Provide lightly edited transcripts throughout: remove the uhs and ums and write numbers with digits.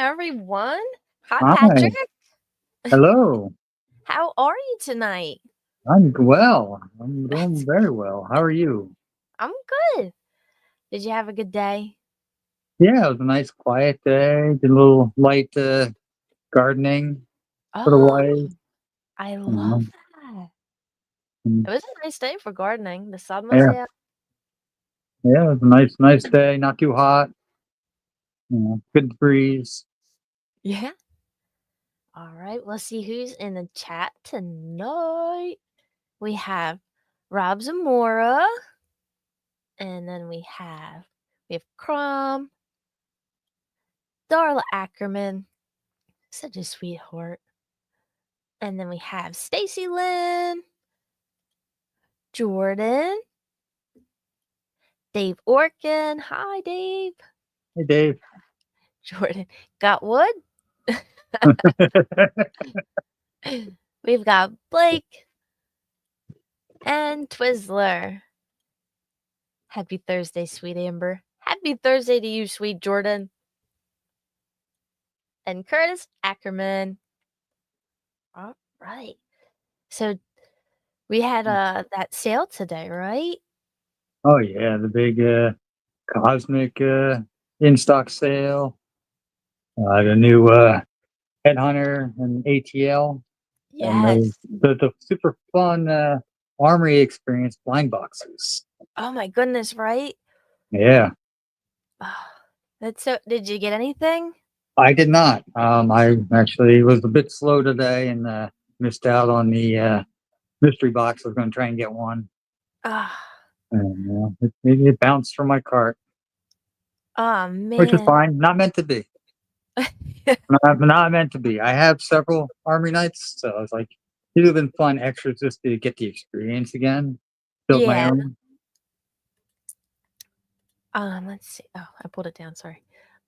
everyone. Hi, Hi. Patrick. Hello. How are you tonight? I'm well. I'm doing That's very well. How are you? I'm good. Did you have a good day? Yeah, it was a nice quiet day. Did a little light gardening for the Oh, wife. I You love know. that. And, It was a nice day for gardening. The sun was yeah, out. yeah, it was a nice day. Not too hot. Good breeze. Yeah. All right. Let's see who's in the chat tonight. We have Rob Zamora, and then we have Crumb, Darla Ackerman, such a sweetheart, and then we have Stacy Lynn, Jordan, Dave Orkin. Hi, Dave. Hey, Dave. Jordan. Got wood? We've got Blake and Twizzler. Happy Thursday, sweet Amber. Happy Thursday to you, sweet Jordan. And Curtis Ackerman. All right. So we had that sale today, right? Oh yeah, the big cosmic in stock sale. The new Headhunter and ATL, and Yes. the super fun Armory Experience blind boxes. Oh my goodness, right? Yeah, Oh, that's so. Did you get anything? I did not. I actually was a bit slow today and missed out on the mystery box. I was going to try and get one, Ah, and it bounced from my cart, oh which is man. fine. Not meant to be. Not meant to be. I have several Army Nights, so I was like, it would have been fun extras just to get the experience again. Build my Yeah. own. Let's see. Oh, I pulled it down. Sorry.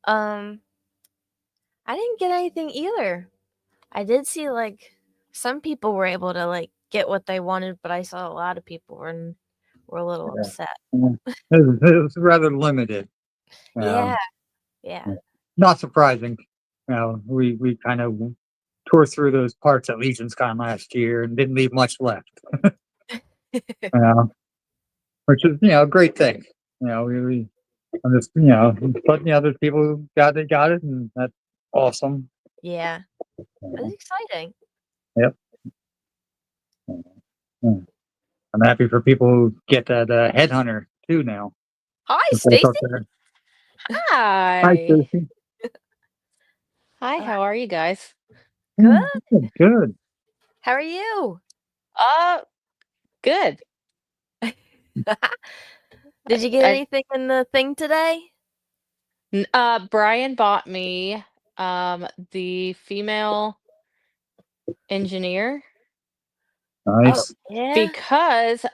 Um, I didn't get anything either. I did see like some people were able to like get what they wanted, but I saw a lot of people were a little Yeah. upset. It was rather limited. Yeah, Um, yeah. Not surprising. We kind of tore through those parts at Legion's Con last year and didn't leave much left. Uh, which is a great thing. We I'm just but there's people who got it, and that's awesome. Yeah. Uh, It's exciting. yep. Uh, I'm happy for people who get that headhunter too now. Hi, If that's Stacy. okay. Hi, Hi. Stacy. Hi, Uh, how are you guys? good. Good. How are you? Uh, good. Did you get I, anything in the thing today? Brian bought me the female engineer Oh, Nice. yeah. because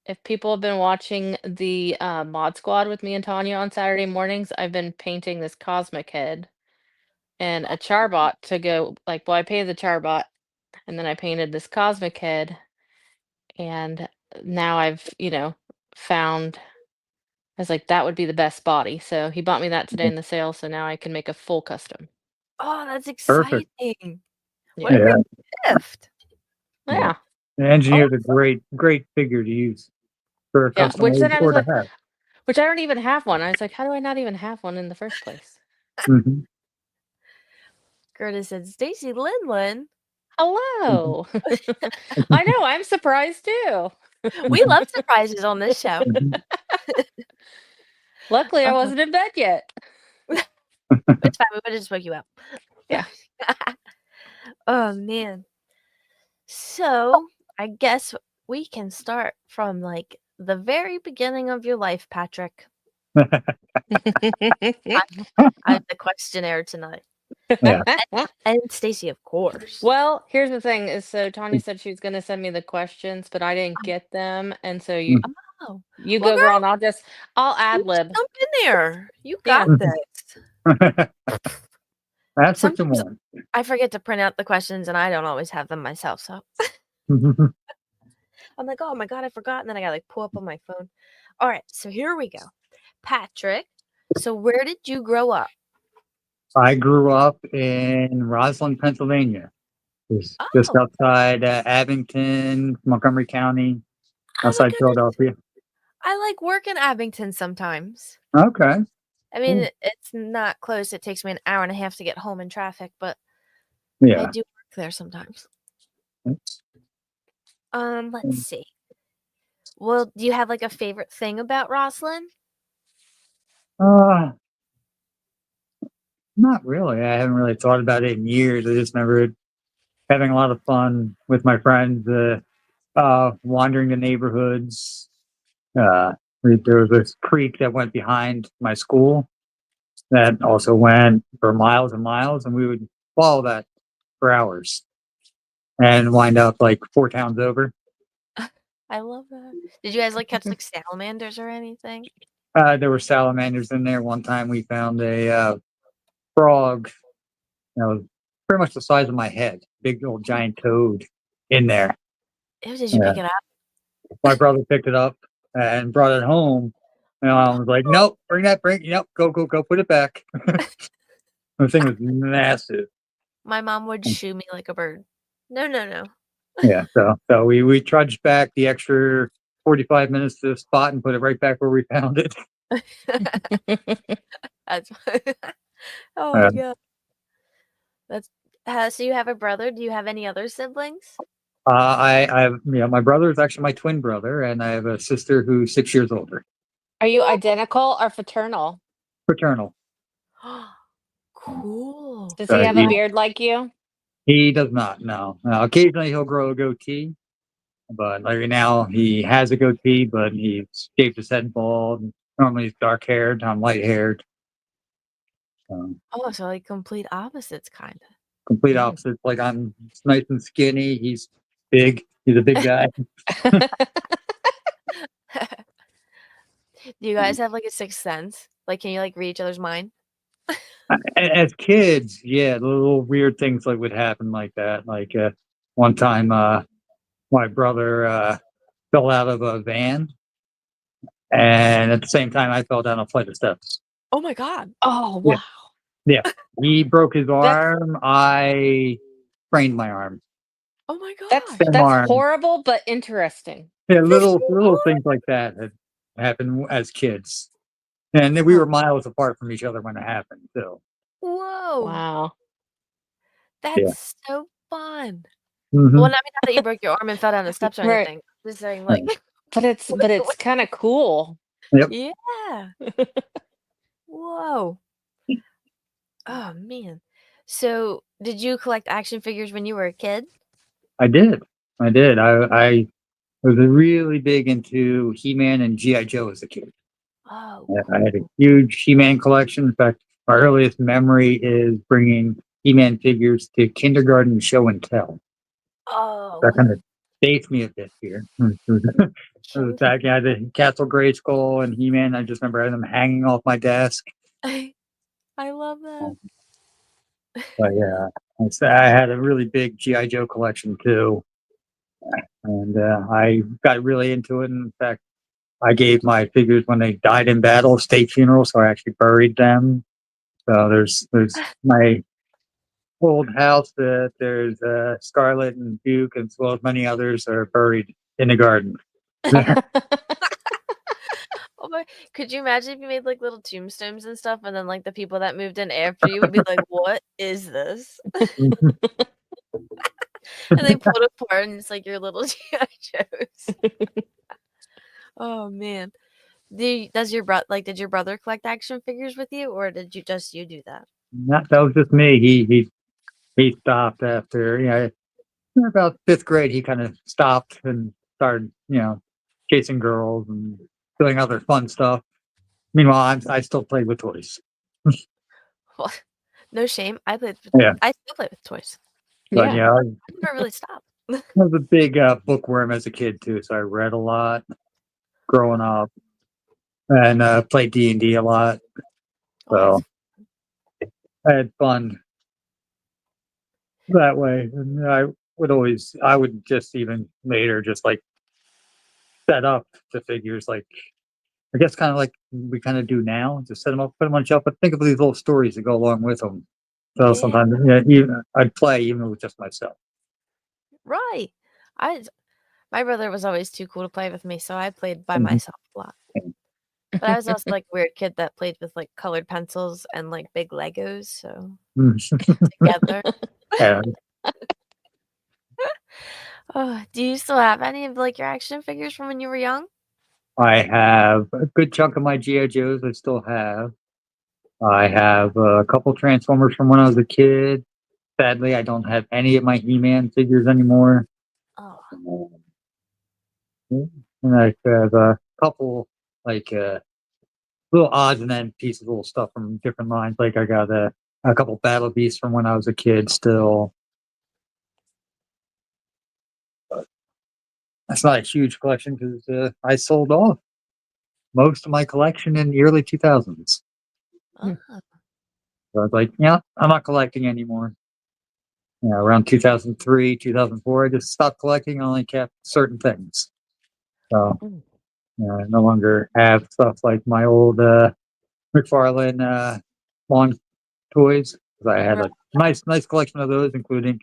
if people have been watching the Mod Squad with me and Tanya on Saturday mornings, I've been painting this cosmic head and a charbot to go I painted the charbot and then I painted this cosmic head and now I've, found I was like, that would be the best body. So he bought me that today in the sale, so now I can make a full custom. Oh, that's Perfect. exciting. What a Yeah. Yeah. great gift. Yeah. Yeah. The Oh, engineer's a great figure to use for a Yeah. custom Which then I or was to like, have. which I don't even have one. I was like, how do I not even have one in the first place? Hmm. Gerda said, Stacy Lindland. Hmm. Hello. I know, I'm surprised too. We love surprises on this show. Hmm. Luckily I Uh, wasn't in bed yet. it's fine. We would have just woke you up. Yeah. Oh, man. So, I guess we can start from like the very beginning of your life, Patrick. I'm the questionnaire tonight. Yeah. And Stacy, of course. Well, here's the thing is so Tanya said she was gonna send me the questions, but I didn't get them. And so you Mhm. Oh, you well, go girl and girl, I'll you ad just lib. jump in there. You got Yeah. this. That's what you Sometimes want. I forget to print out the questions and I don't always have them myself. So I'm like, oh my God, I forgot. And then I got to like pull up on my phone. All right. So here we go. Patrick, so where did you grow up? I grew up in Roslyn, Pennsylvania, just Oh, outside Abington, Montgomery County, oh my outside goodness. Philadelphia. I like work in Abington sometimes. Okay. I mean, Cool. it's not close. It takes me an hour and a half to get home in traffic, but I Yeah. do work there sometimes. Let's see. Well, do you have like a favorite thing about Roslyn? Uh, Not really. I haven't really thought about it in years. I just remember having a lot of fun with my friends, wandering the neighborhoods. Uh, there was this creek that went behind my school that also went for miles and miles, and we would follow that for hours and wind up like 4 towns over. I love that. Did you guys like catch like salamanders or anything? There were salamanders in there. One time we found a frog that was pretty much the size of my head, big old giant toad in there. Ew, did you Yeah. pick it up? My brother picked it up and brought it home. And I was like, nope, nope, go, put it back. The thing was massive. My mom would shoo me like a bird. No, no, no. Yeah, so we trudged back the extra 45 minutes to the spot and put it right back where we found it. That's oh Uh, my god. That's so you have a brother? Do you have any other siblings? I have, my brother is actually my twin brother, and I have a sister who's 6 years older. Are you Whoa. identical or fraternal? Fraternal. Cool. Does he So have a beard like you? he does not, no. Occasionally he'll grow a goatee, but like right now he has a goatee, but he's shaved his head bald. Normally he's dark haired. I'm light haired. Oh, so like complete opposites kind Complete opposite. Like I'm nice and skinny. He's big. He's a big guy. of. Do you guys have like a sixth sense? Like, can you like read each other's mind? As kids, yeah, the little weird things like would happen like that. Like one time, my brother fell out of a van, and at the same time, I fell down a flight of steps. Oh my god. Oh, Yeah, wow. yeah. He broke his That's arm. I sprained my arm. Oh my that's gosh. Same that's arm. horrible but interesting. Yeah, That's little so things like that had happened as kids, and then we hard. were miles apart from each other when it happened. So Whoa. Wow. yeah. That's so fun. Well, Hmm. I mean, not that you broke your arm and fell down the steps or Right. anything. Just saying, like, But it's kind of cool. Yep, yeah. Whoa. Oh man. So, did you collect action figures when you were a kid? I did. I did. I was really big into He-Man and GI Joe as a kid. Oh, Yeah, I cool. had a huge He-Man collection. In fact, my earliest memory is bringing He-Man figures to kindergarten show and tell. That Oh, kind of dates me a bit here. It was back, yeah, the Castle Grayskull and He-Man. I just remember having them hanging off my desk. I love that. Um, But yeah, I had a really big GI Joe collection too, and I got really into it. In fact, I gave my figures when they died in battle state funeral, so I actually buried them. So there's my old house that there's Scarlet and Duke, as well as many others are buried in the garden. There. Oh my, could you imagine if you made like little tombstones and stuff, and then like the people that moved in after you would be like, "What is this?" And they pulled apart, and it's like your little GI Joes. Oh man. Does your did your brother collect action figures with you, or did you do that? That was just me. He stopped after about fifth grade. He kind of stopped and started chasing girls and doing other fun stuff. Meanwhile, I still played with toys. Well, no shame. Yeah, I still play with toys. but Yeah. yeah, I I never really stopped. was a big bookworm as a kid too, so I read a lot growing up and played D&D a lot. Oh, So that's I had fun that way. And I would just even later just like set up the figures like I guess kind of like we kind of do now, just set them up, put them on shelf, but think of these little stories that go along with them. So Yeah, sometimes, yeah, even, I'd play even with just myself. right. I my brother was always too cool to play with me, so I played by Mhm. myself a lot. But I was also like a weird kid that played with like colored pencils and like big Legos, so together. Yeah, Oh, do you still have any of like your action figures from when you were young? I have a good chunk of my GI Joes. I still have. I have a couple Transformers from when I was a kid. Sadly, I don't have any of my He-Man figures anymore. Oh, And I have a couple like little odds and ends pieces, little stuff from different lines. Like I got a couple Battle Beasts from when I was a kid. Still, that's not a huge collection because I sold off most of my collection in the early 2000s. oh, So I was like, yeah, I'm not collecting anymore. Yeah, around 2003, 2004, I just stopped collecting. I only kept certain things. So Mm. I no longer have stuff like my old McFarlane lawn toys. 'Cause I had right. a nice collection of those, including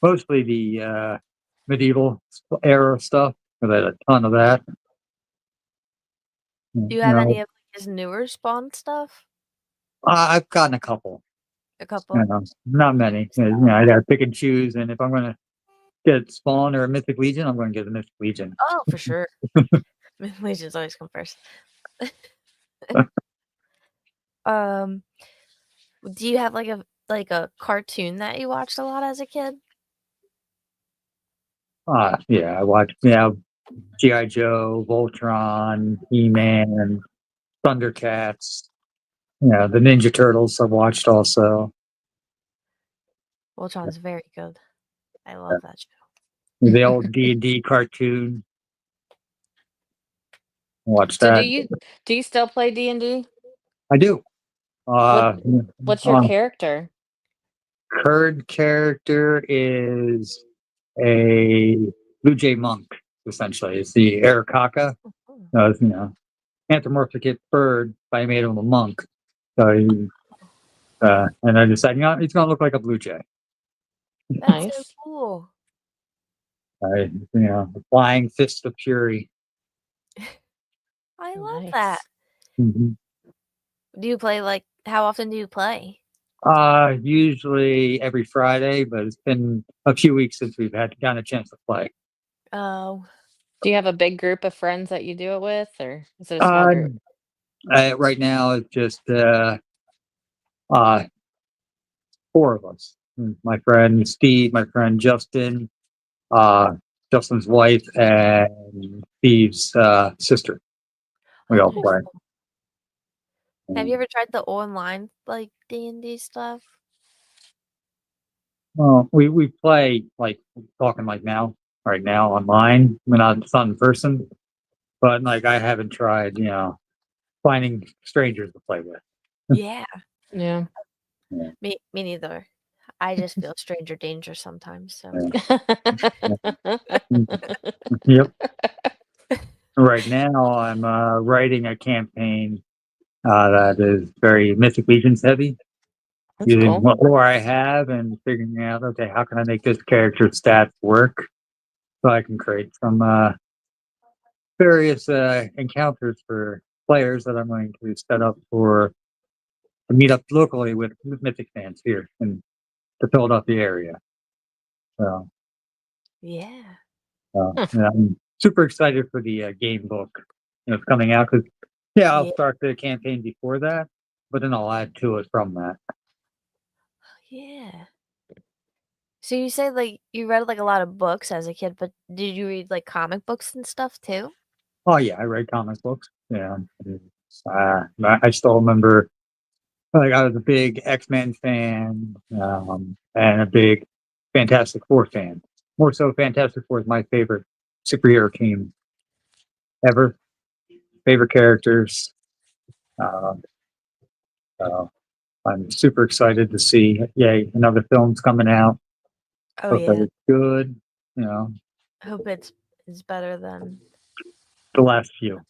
mostly the medieval era stuff. 'Cause I had a ton of that. Do you You have know, any of like, his newer Spawn stuff? I've gotten a couple. A You couple. know, not many. You know, I'd have to pick and choose. And if I'm gonna get Spawn or a Mythic Legion, I'm going to get the Mythic Legion. Oh, for sure. Legends always come first. Um, do you have like a cartoon that you watched a lot as a kid? Yeah, I watched. Yeah, GI Joe, Voltron, He-Man, Thundercats. Yeah, the Ninja Turtles I watched also. Voltron's very good. I love that show. The old D&D cartoon. Watch So that. do you still play D&D? I do. What Uh, what's your um, character? Current character is a Blue Jay monk. Essentially, it's the Arakaka. Oh, Anthropomorphic bird. But I made him a monk. So and I decided, he's gonna look like a blue jay. that's so Nice. cool. Flying fist of fury. I love that. Nice. Mhm. Do you play like how often do you play? Usually every Friday, but it's been a few weeks since we've had gotten a chance to play. Oh, Do you have a big group of friends that you do it with, or is it a small Uh, group? right now it's just uh, four of us. My friend Steve, my friend Justin, uh, Justin's wife, and Steve's sister. We oh, all nice. play. Have you Um, ever tried the online like D&D stuff? well, we play like talking like now, right now online. We're not it's not in person, but like I haven't tried, finding strangers to play with. Yeah, Yeah. Yeah, me neither. I just feel stranger danger sometimes, so yeah, yeah. Yep. Right now, I'm writing a campaign that is very Mythic Legions heavy, That's using cool. what lore I have and figuring out, okay, how can I make this character's stats work so I can create some various encounters for players that I'm going to set up for to meet up locally with Mythic fans here in the Philadelphia area. So, yeah. Huh. yeah, I'm super excited for the game book coming out because, yeah, I'll Yeah, start the campaign before that, but then I'll add to it from that. yeah. So you say like you read like a lot of books as a kid, but did you read like comic books and stuff too? Oh yeah, I read comic books. Yeah, I still remember. Like I was a big X-Men fan and a big Fantastic Four fan. More so, Fantastic Four is my favorite superhero team ever. Favorite characters. Uh, so I'm super excited to see. Yay, another film's coming out. Oh Hope that yeah. it's good. You know, I hope it's better than The last few.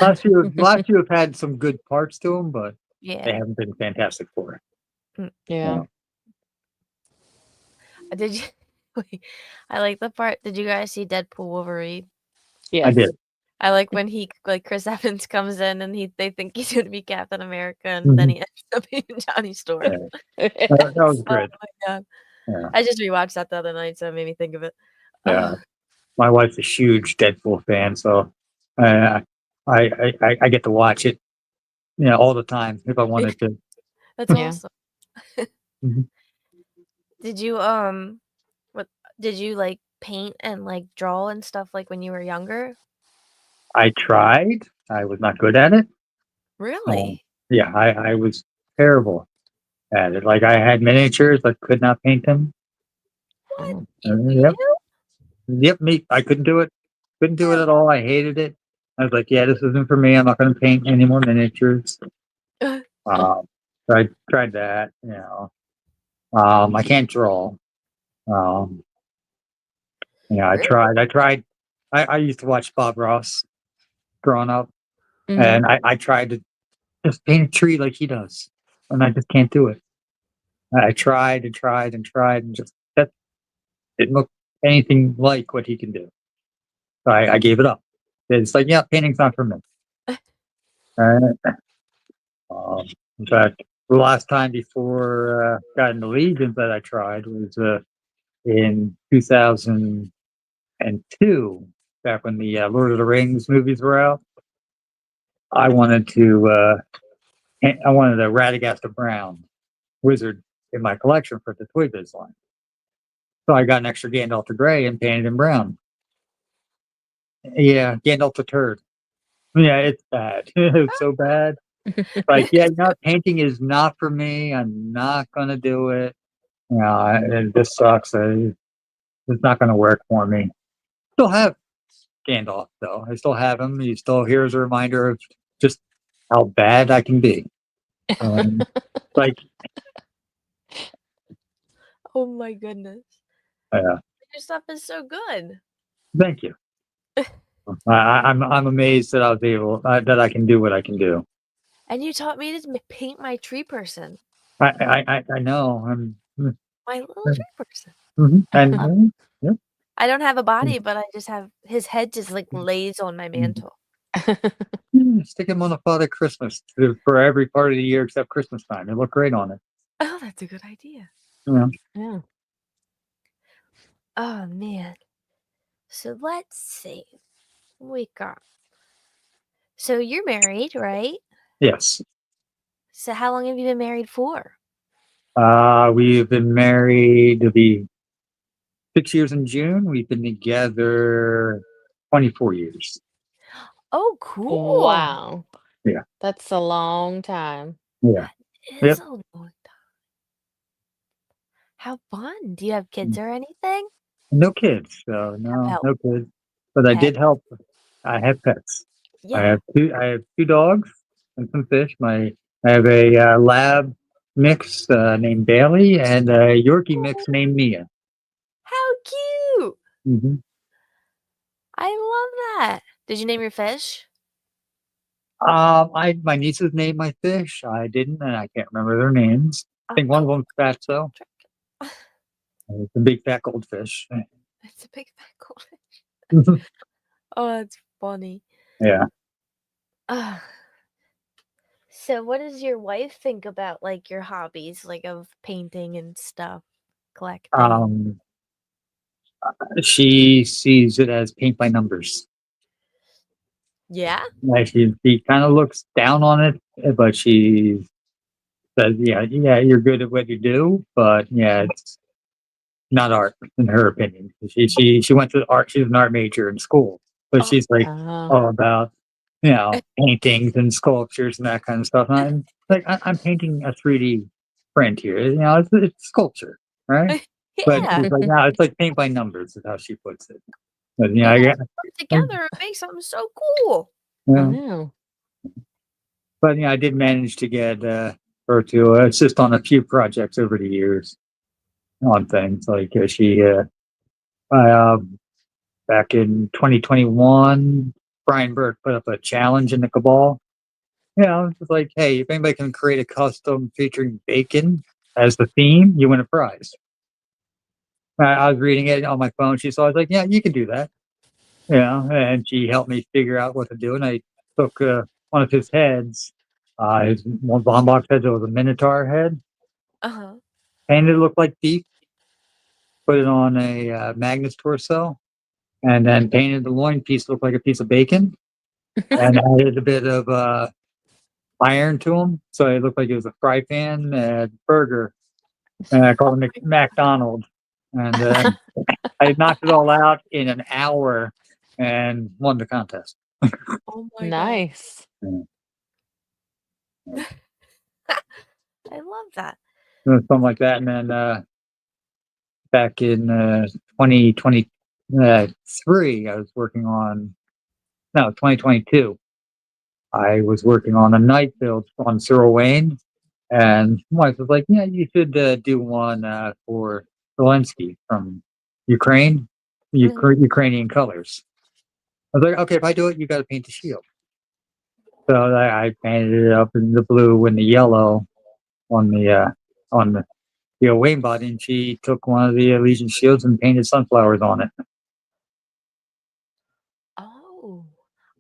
Last few have had some good parts to them, but they Yeah. haven't been fantastic for it. Mm. Yeah. Yeah, Did you wait, I like the part did you guys see Deadpool Wolverine? I Yes. did. I like when he like Chris Evans comes in and they think he's gonna be Captain America and then Mhm. he ends up being Johnny Storm. Yeah, that was Oh good. my god. Yeah, I just rewatched that the other night, so it made me think of it. yeah. Oh, My wife's a huge Deadpool fan, so uh, I get to watch it, all the time if I wanted to. that's Yeah. awesome. Mhm. Did you what did you like paint and like draw and stuff like when you were younger? I tried. I was not good at it. Um, Really? yeah, I was terrible at it. Like I had miniatures, but could not paint them. What? Oh. Yep, yep. Me, I couldn't do it. Couldn't do it at all. I hated it. I was like, yeah, this isn't for me. I'm not going to paint any more miniatures. You? So I tried that. I can't draw. Um, I Really? tried. I used to watch Bob Ross growing up, Mhm. and I tried to just paint a tree like he does, and I just can't do it. I tried and tried and tried, and just that didn't look anything like what he can do. So I gave it up. It's like, yeah, painting's not for me. Right? Um, in fact, the last time before got into Legions that I tried was in 2002, back when the Lord of the Rings movies were out. I wanted to I wanted a Radagast Brown wizard in my collection for the Toy Biz line. So I got an extra Gandalf the Grey and painted him brown. Yeah, Gandalf the Turd. Yeah, it's bad. It's so bad. Like, yeah, painting is not for me. I'm not gonna do it. This sucks. It's not gonna work for me. Still have Gandalf though. I still have him. He still here as a reminder of just how bad I can be. Um, like, Oh my goodness. uh, Your stuff is so good. thank you. I'm amazed that I was able that I can do what I can do. And you taught me to paint my tree person. I know. My little tree person. And yeah, I don't have a body, but I just have his head just like lays on my mantle. stick him on a Father Christmas for every part of the year except Christmas time. It look great on it. Oh, that's a good idea. Yeah. Yeah. Oh man. So let's see. We got. So you're married, right? Yes. So how long have you been married for? We've been married. It'll be 6 years in June. We've been together 24 years. Oh, cool. Wow. Yeah. That's a long time. Yeah. It is Yep. a long time. How fun. Do you have kids or anything? No kids. So How no, about no kids. But I pet? did help. I have pets. Yeah. I have two dogs and some fish. I have a lab mix named Bailey and a Yorkie mix Oh, named Mia. how cute. Hmm. I love that. Did you name your fish? I my nieces named my fish. I didn't, and I can't remember their names. I think one of Oh, them's Fatso. trick. It's a big fat goldfish. It's a big fat goldfish. Oh, that's funny. Yeah. Uh, so what does your wife think about like your hobbies, like of painting and stuff, collecting? Um, she sees it as paint by numbers. Yeah? Like she kind of looks down on it, but she says, "Yeah, you're good at what you do, but yeah, it's not art in her opinion." She went to art. She's an art major in school, but Oh, she's like Oh. all about paintings and sculptures and that kind of stuff. And I'm like, I'm painting a 3D print here. It's sculpture, right? But yeah. she's like, no, it's like paint by numbers is how she puts it. But You I guys get, put together and make something so cool. I yeah. know. But I did manage to get her to assist on a few projects over the years on things like she I, back in 2021. Brian Burke put up a challenge in the Cabal. It's like, hey, if anybody can create a custom featuring bacon as the theme, you win a prize. I was reading it on my phone. She saw. I was like, yeah, you can do that. And she helped me figure out what to do. And I took one of his heads, his one box head that was a Minotaur head, Uh-huh. and it looked like beef. Put it on a Magnus torso, and then painted the loin piece to look like a piece of bacon, and added a bit of iron to him, so it looked like it was a fry pan burger. And I called him McDonald, and I knocked it all out in an hour and won the contest. Oh my god. Nice. Yeah. I love that. Something like that. And then back in 2023, I was working on, no, 2022. I was working on a night build on Cyril Wayne, and my wife was like, "Yeah, you should do one for Zelensky from Ukraine, Mhm. Ukrainian colors." I was like, "Okay, if I do it, you got to paint the shield." So I painted it up in the blue and the yellow on the Wayne body, and she took one of the Legion shields and painted sunflowers on it. Oh,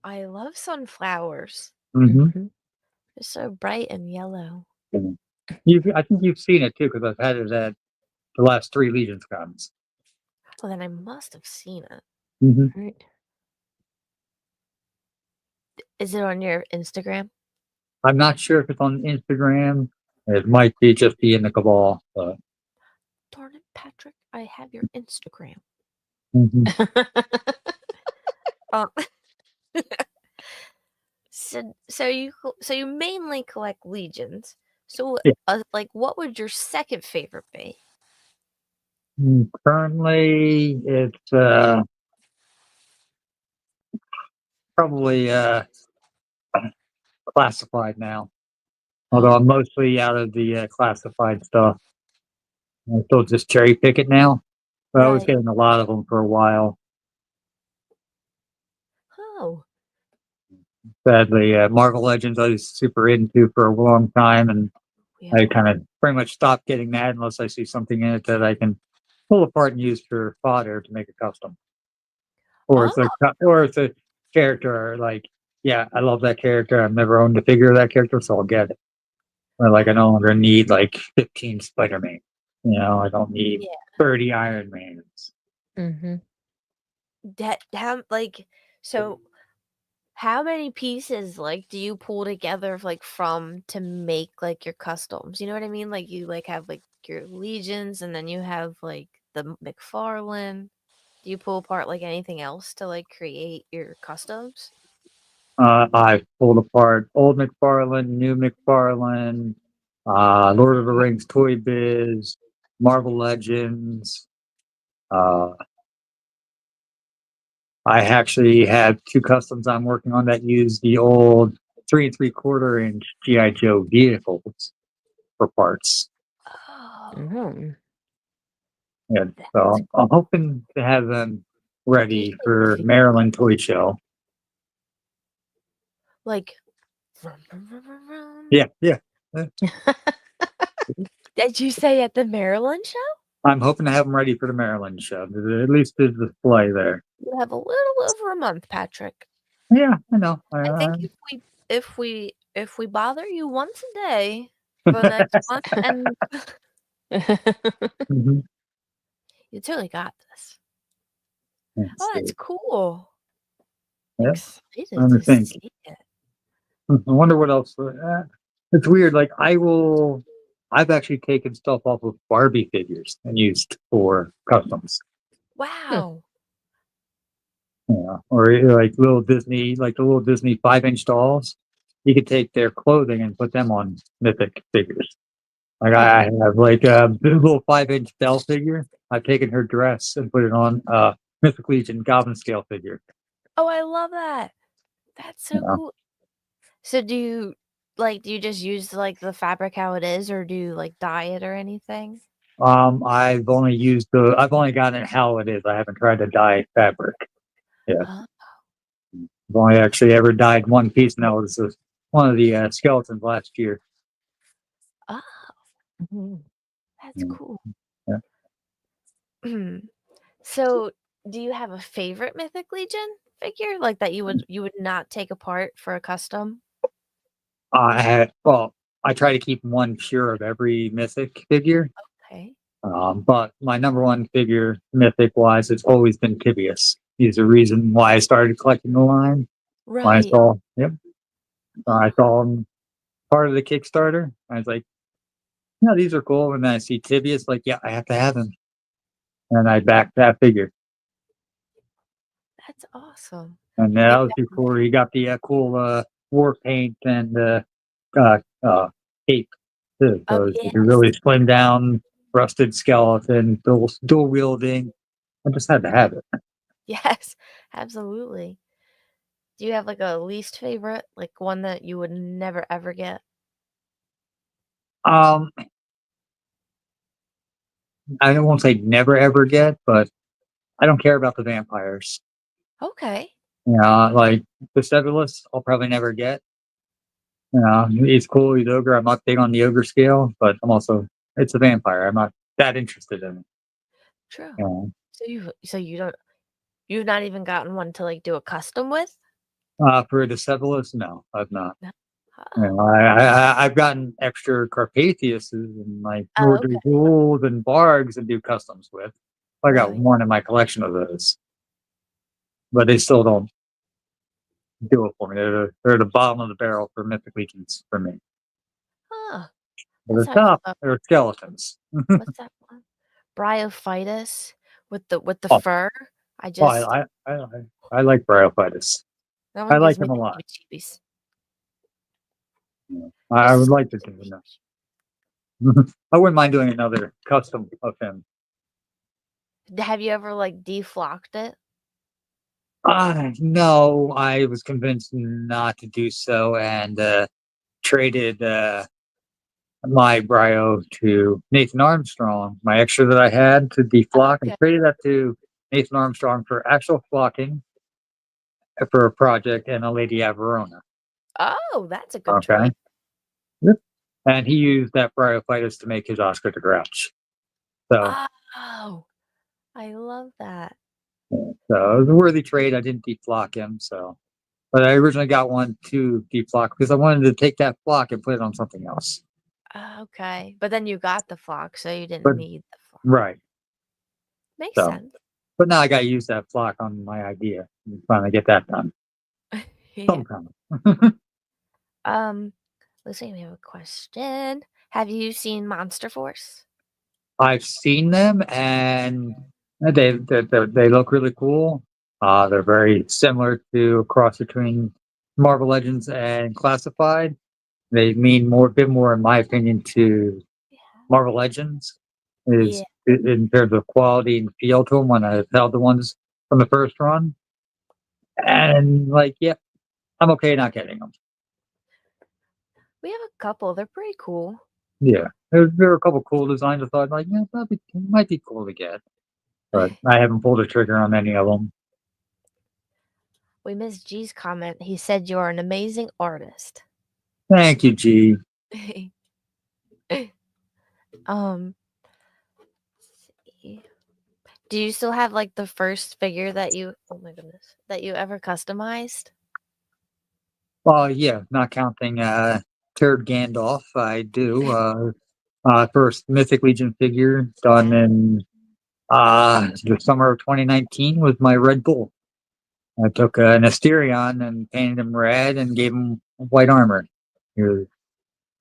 I love sunflowers. Mm-hmm. Mhm. They're so bright and yellow. I think you've seen it too because I've had it at the last 3 Legions cons. Well, then I must have seen it. Mm-hmm. Right. Is it on your Instagram? I'm not sure if it's on Instagram. It might just be in the Cabal. But, Darn it, Patrick! I have your Instagram. mm-hmm. Uh, so you mainly collect legions. So, Yeah. like, what would your second favorite be? Currently, it's probably classified now. Although I'm mostly out of the classified stuff. I still just cherry pick it now. But I was Right. getting a lot of them for a while. Oh, Sadly, Marvel Legends I was super into for a long time, and yeah. I kind of pretty much stopped getting that unless I see something in it that I can pull apart and use for fodder to make a custom, Oh, or it's a character like, yeah, I love that character. I've never owned a figure of that character, so I'll get it. Or like I no longer need like 15 Spider-Man. I don't need yeah. 30 Iron Mans. Mhm. How like so? How many pieces like do you pull together like from to make like your customs? You know what I mean? Like you like have like your legions, and then you have like the McFarlane. Do you pull apart like anything else to like create your customs? I pulled apart old McFarlane, new McFarlane, Lord of the Rings Toy Biz, Marvel Legends. Uh, I actually have 2 customs I'm working on that use the old 3 3/4 inch GI Joe vehicles for parts. Oh, Mhm. Yeah, that's so I'm hoping to have them ready usually the for Maryland Toy Show. like vroom, vroom, vroom, vroom, vroom. Yeah, yeah. Yeah. Did you say at the Maryland show? I'm hoping to have them ready for the Maryland show. At least the display there. You have a little over a month, Patrick. Yeah, I know. I think if we bother you once a day for the next month, and Mhm. you totally got this. Let's Oh, that's see. cool. Yeah, Excited let me to think. see it. I wonder what else. It's weird. Like I've actually taken stuff off of Barbie figures and used for customs. Hmm. Wow. Yeah, or like the little Disney 5 inch dolls. You could take their clothing and put them on mythic figures. Like Yeah. I have like a little 5 inch Belle figure. I've taken her dress and put it on Mythic Legion Goblin scale figure. Oh, I love that. That's You so know, cool. So do you just use like the fabric how it is, or do you like dye it or anything? I've only gotten it how it is. I haven't tried to dye fabric. Yeah. Huh? I've only actually ever dyed one piece, and that was one of the skeletons last year. Oh, mhm, that's Mm, cool. yeah. So, do you have a favorite Mythic Legion figure, like, that you would not take apart for a custom? Well, I try to keep one pure of every mythic figure. Okay. But my number one figure, mythic wise, has always been Tibius. He's the reason why I started collecting the line. When I Right. saw, yep, I Oh, saw him part of the Kickstarter. I was like, yeah, these are cool. And then I see Tibius, like, yeah, I have to have him. And I backed that figure. that's awesome. And Have that you was before he got the cool war paint and uh, uh, cape, too. So he yes. really slimmed down, rusted skeleton, dual wielding. I just had to have it. Yes, absolutely. Do you have, like, a least favorite? Like, one that you would never ever get? Um, I won't say never ever get, but I don't care about the vampires. Okay. Like the Sebulus, I'll probably never get. He's cool, he's ogre. I'm not big on the ogre scale, but it's a vampire. I'm not that interested in it. True. You know. You've not even gotten one to, like, do a custom with? For the Sebulus, no, I've not. No. Oh. I've gotten extra Carpathiuses and like Oh, Lord okay. of Ghouls and Bargs and do customs with. I got Right. one in my collection of those, but they still don't do it for me. They're the bottom of the barrel for Mythic Legions for me. Huh. At Let's the have, top, they're skeletons. what's that one? Bryophytus with the Oh, fur. I oh, just I like Bryophytus. that I one like gives him me a the lot. heebie-jeebies. Yeah. I Just the would like to sound do of the another. heebie-jeebies. I wouldn't mind doing another custom of him. Have you ever, like, deflocked it? No, I was convinced not to do so and traded my Bryo to Nathan Armstrong, my extra that I had to deflock. I Okay. traded that to Nathan Armstrong for actual flocking for a project and a Lady Averona. Oh, that's a good Okay. choice. Yep. And he used that Bryophytus to make his Oscar the Grouch. So, Oh, I love that. so it was a worthy trade. I didn't deflock him. So, but I originally got one to deflock because I wanted to take that flock and put it on something else. Okay, but then you got the flock, so you didn't But need the flock. right. Makes So, sense. but now I got to use that flock on my idea and finally get that done Yeah. sometime. Um, let's see, we have a question. Have you seen Monster Force? I've seen them and they look really cool. They're very similar to a cross between Marvel Legends and Classified. They mean more, a bit more, in my opinion, to Marvel Legends Yeah. is in terms of quality and feel to them when I held the ones from the first run. And like, yeah, I'm okay not getting them. We have a couple. They're pretty cool. Yeah, there were a couple cool designs. I thought like, yeah, might be cool to get, but I haven't pulled a trigger on any of them. We missed G's comment. He said you're an amazing artist. Thank you, G. um, let's see. Do you still have like the first figure that you oh my goodness, that you ever customized? Well, yeah, not counting Turd Gandalf, I do. First Mythic Legion figure done Yeah. in the summer of 2019 was my Red Bull. I took an Asterion and painted him red and gave him white armor. He was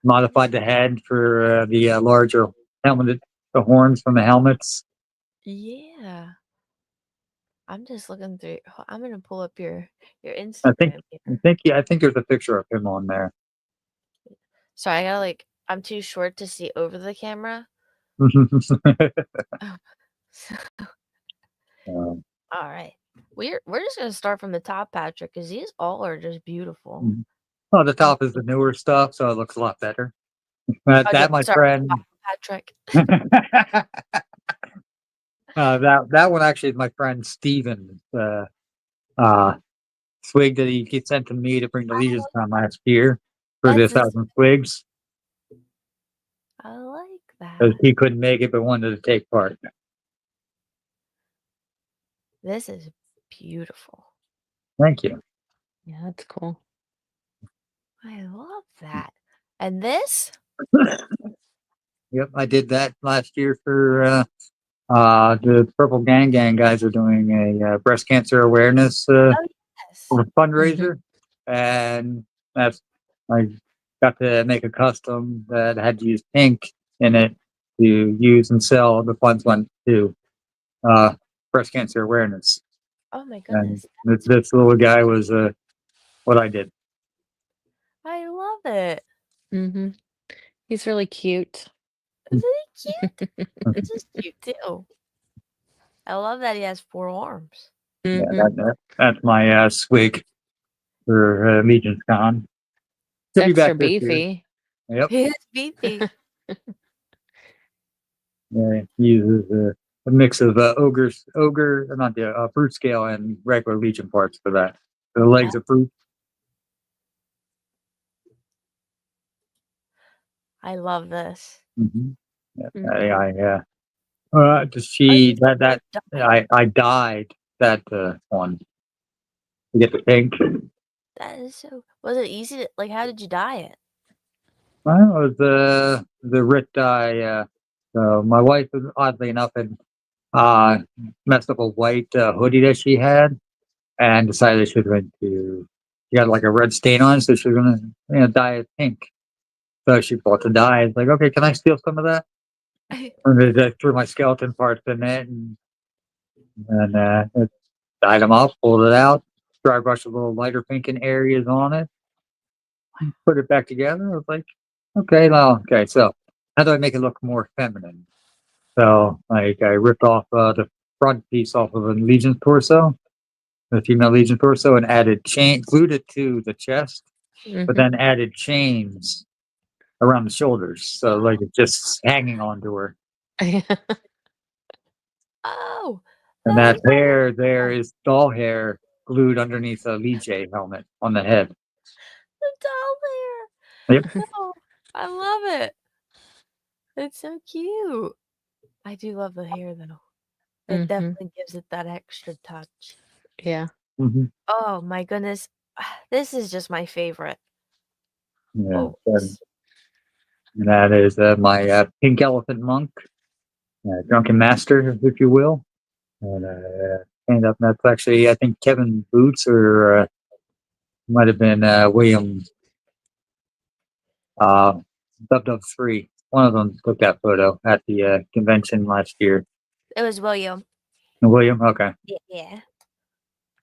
modified the head for the larger helmet, the horns from the helmets. Yeah. I'm just looking through. I'm gonna pull up your I think, Instagram I here. think, yeah, I think there's a picture of him on there. Sorry, I gotta like. I'm too short to see over the camera. Oh, Um, all right. We're just gonna start from the top, Patrick, because these all are just beautiful. well, the Um, top is the newer stuff, so it looks a lot better. okay, That my sorry, friend. Patrick. That one actually is my friend Steven. Uh, swig that he sent to me to bring to Legion's Con last year for the That's a 1,000 swigs I like because that. he couldn't make it but wanted to take part. This is beautiful. Thank you. Yeah, that's cool. I love that. And this? Yep, I did that last year for the Purple Gang Gang guys are doing a breast cancer awareness Oh, yes. fundraiser, and that's I got to make a custom that had to use pink in it to use and sell. The funds went to uh, breast cancer awareness, Oh my and goodness. this little guy was what I did. I love it. Mhm. He's really cute. Isn't he cute? This is cute too. I love that he has 4 arms. Yeah, Mhm. that's my swig for Legion's Con. It's He'll be extra back this year. beefy. Yep. He is beefy. Yeah, he uses a mix of not the fruit scale and regular Legion parts for that. The legs of fruit. I love this. Mm-hmm. Yeah, Mhm. Oh, you both died? I died that one to get the pink. That is so was it easy to like, how did you dye it? Well, it was the Rit dye. So my wife, oddly enough, had messed up a white hoodie that she had, and decided she was going to. She got like a red stain on, it, so she was going to dye it pink. So she bought the dye. It's like, okay, can I steal some of that? And I threw my skeleton parts in it, and it dyed them up, pulled it out, dry brushed a little lighter pink in areas on it, put it back together. I was like, okay, well, okay, so how do I make it look more feminine? So like I ripped off the front piece off of a Legion torso, the female Legion torso, and added chain, glued it to the chest, but Mhm. then added chains around the shoulders, so like it's just hanging onto her. Oh, And that that is hair there cool. is doll hair glued underneath a Lee J helmet on the head. The doll hair. Yep. No, I love it. It's so cute. I do love the hair though. It Mhm. definitely gives it that extra touch. Yeah. Mm-hmm. Oh my goodness. This is just my favorite. Yeah. Always. And that is my pink elephant monk, drunken master, if you will. And that's actually, I think, Kevin Boots or might have been William uh, Dub Dub 3. One of them took that photo at the convention last year. It was William. William, okay. Yeah.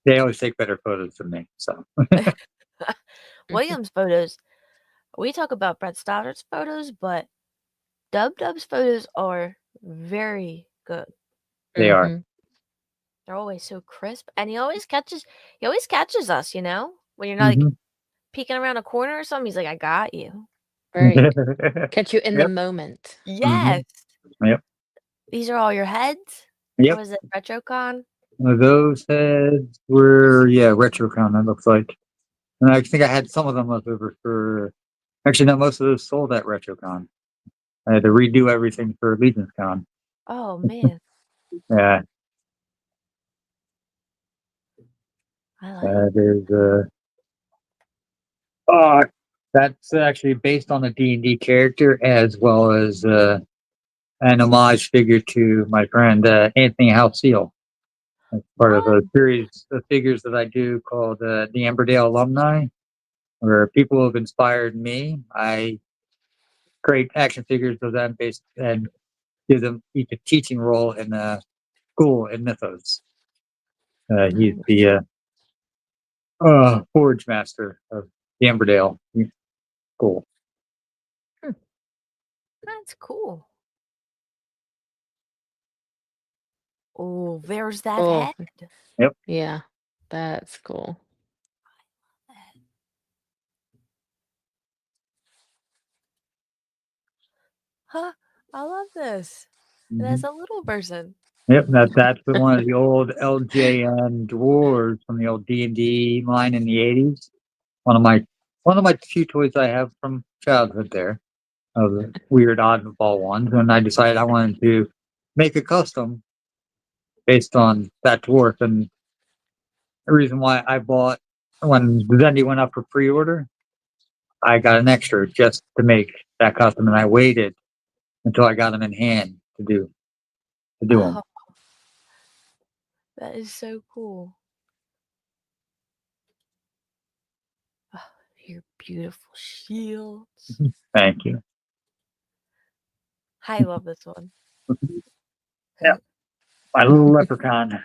They always take better photos than me. So, William's photos. We talk about Brett Stoddard's photos, but Dub Dub's photos are very good. they are. Mhm. They're always so crisp, and he always catches us, when you're not like Mm-hmm. peeking around a corner or something. He's like, "I got you." Right. Catch you in the Yep. moment. Mm-hmm. Yes. Yep. These are all your heads? Or Yep. was it RetroCon? Those heads were, yeah, RetroCon, it looks like. And I think I had some of them left over for, actually, no, most of those sold at RetroCon. I had to redo everything for Legion's Con. Oh, man. Yeah, I like there's, uh, that's actually based on a D&D character as well as an homage figure to my friend Anthony Halcyon. That's part of Oh, a series of figures that I do called the Amberdale Alumni, where people have inspired me. I create action figures of them based and give them each a teaching role in school in Mythos. He's Nice. the forge master of the Amberdale school. Hmm. that's cool. Oh, there's that Oh, head. Yep. yeah. That's cool. Huh, I love this. It has Mm-hmm. a little person. Yep, that's the one of the old LJN drawers from the old D&D line in the 80s. One of my one of my few toys I have from childhood there, of the weird oddball ones, and I decided I wanted to make a custom based on that dwarf. And the reason why I bought when Zendy went up for pre-order, I got an extra just to make that custom, and I waited until I got them in hand to do them. Oh, that is so cool. Oh, your beautiful shields. Thank you. I love this one. Yeah, my little leprechaun.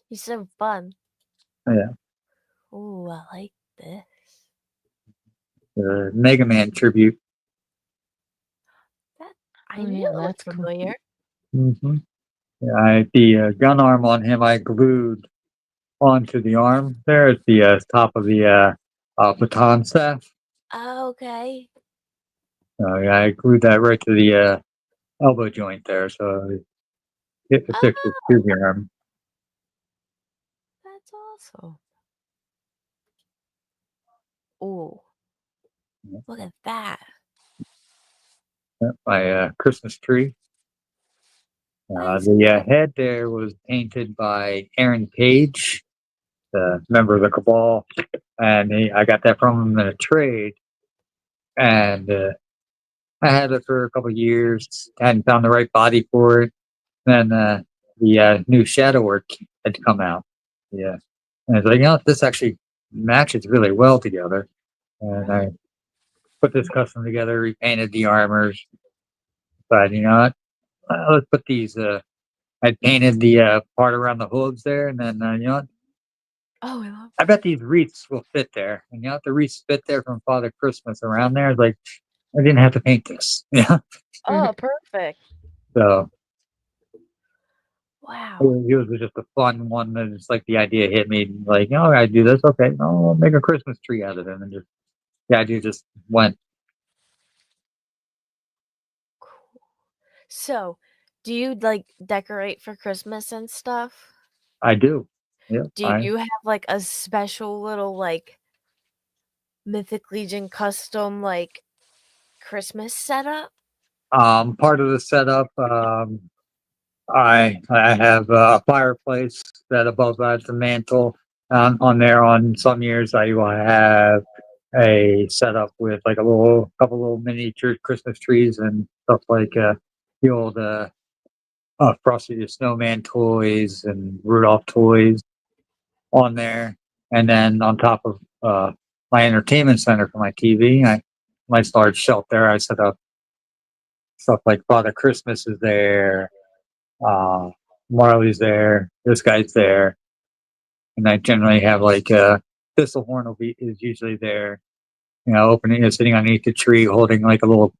He's so fun. Yeah, Ooh, I like this. the Mega Man tribute. That I Oh knew yeah, it looked that's cool. familiar. Mm-hmm. Yeah, the gun arm on him I glued onto the arm there at the top of the baton staff. Oh, okay. Yeah, I glued that right to the elbow joint there, so it fixed Oh, the scooby arm. that's awesome. Ooh, look at that. Yep, my Christmas tree. Nice. The head there was painted by Aaron Page, the member of the Cabal, and I got that from him in a trade, and I had it for a couple of years. Hadn't found the right body for it. Then the new shadow work had come out. Yeah, and I was like, this actually matches really well together. And Really? I put this custom together, repainted the armors. But what? Let's put these. I painted the part around the hooves there, and then what? Oh, I love I that. bet these wreaths will fit there. And the wreaths fit there from Father Christmas around there. It's like I didn't have to paint this. Yeah. Oh, perfect. So Wow. it was just a fun one. And it's like the idea hit me, like, I do this. Okay, I'll make a Christmas tree out of it. And just the idea just went. Cool. So, do you like decorate for Christmas and stuff? I do. Yeah. Do you have like a special little like Mythic Legion custom like Christmas setup? Part of the setup. I have a fireplace that above that's a mantle. On there, on some years, I will have a setup with like a couple little miniature Christmas trees and stuff like the old Frosty the Snowman toys and Rudolph toys on there. And then on top of my entertainment center for my TV, my large shelf there, I set up stuff like Father Christmas is there, uh, Marley's there, this guy's there, and I generally have like Thistlehorn is usually there, opening sitting underneath the tree holding like a little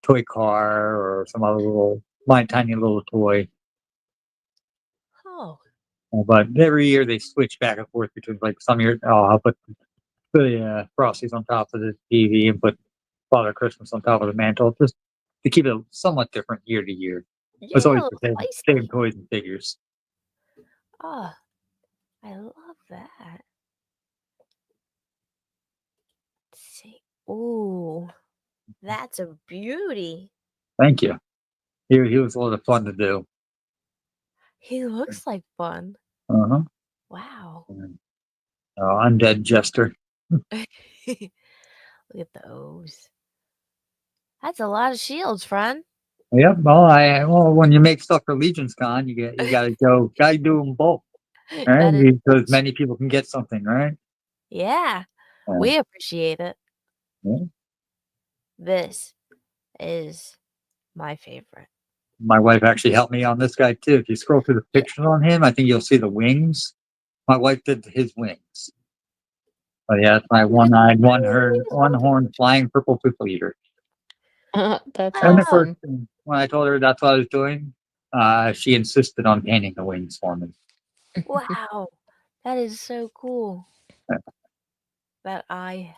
toy car or some other my tiny little toy. Oh, But every year they switch back and forth between like some years I'll put the Frosties on top of the TV and put Father Christmas on top of the mantle just to keep it somewhat different year to year. yeah, It's a always little the same spicy. toys and figures. Oh, I love that. Let's see. Ooh, that's a beauty. Thank you. He was a lot of fun to do. He looks like fun. Uh-huh. Wow. Undead Jester. Look at those. That's a lot of shields, friend. Yep. Well, when you make stuff for Legion's Con, you gotta do them both, right? That is Because so many people can get something, right? yeah, Yeah. we appreciate it. Yeah. This is my favorite. My wife actually helped me on this guy too. If you scroll through the Yeah. pictures on him, I think you'll see the wings. My wife did his wings. But yeah, it's my Oh, I didn't one-eyed, know he was on one-horned flying purple people eater. That's And the first awesome. thing, when I told her that's what I was doing, she insisted on painting the wings for me. wow. That is so cool. That eye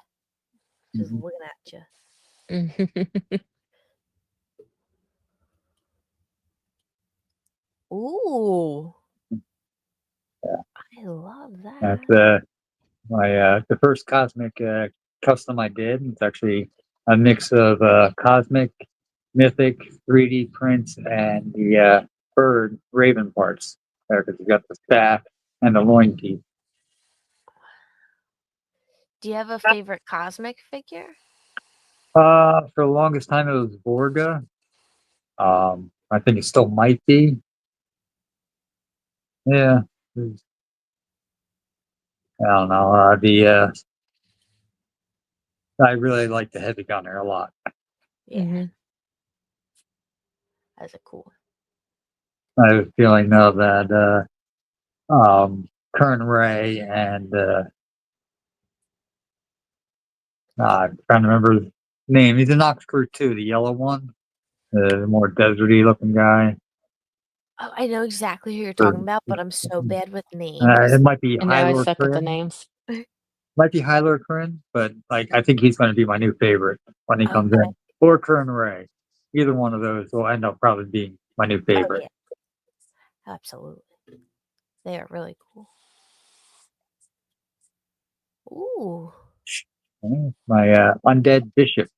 just Mhm. looking at you. Ooh, Yeah, I love that's that. my the first cosmic custom I did. It's actually a mix of cosmic, mythic, 3D prints, and the bird raven parts. There, because you got the staff and the loin piece. Do you have a favorite cosmic figure? For the longest time, it was Vorga. I think it still might be. Yeah, I don't know. I really like the heavy gunner a lot. Yeah, Mhm. that's a cool one. I have a feeling though that Kern Ray and I'm trying to remember his name. He's in Ox Crew too, the yellow one, the more deserty looking guy. Oh, I know exactly who you're Or, talking about, but I'm so bad with names. it might be I know I Hylor suck at the Kryn. names. Might be Hylor Kryn, but like I think he's going to be my new favorite when he comes Okay. in, or Kern Ray. Either one of those will end up probably being my new Oh favorite. yeah, absolutely. They are really cool. Ooh. My undead bishop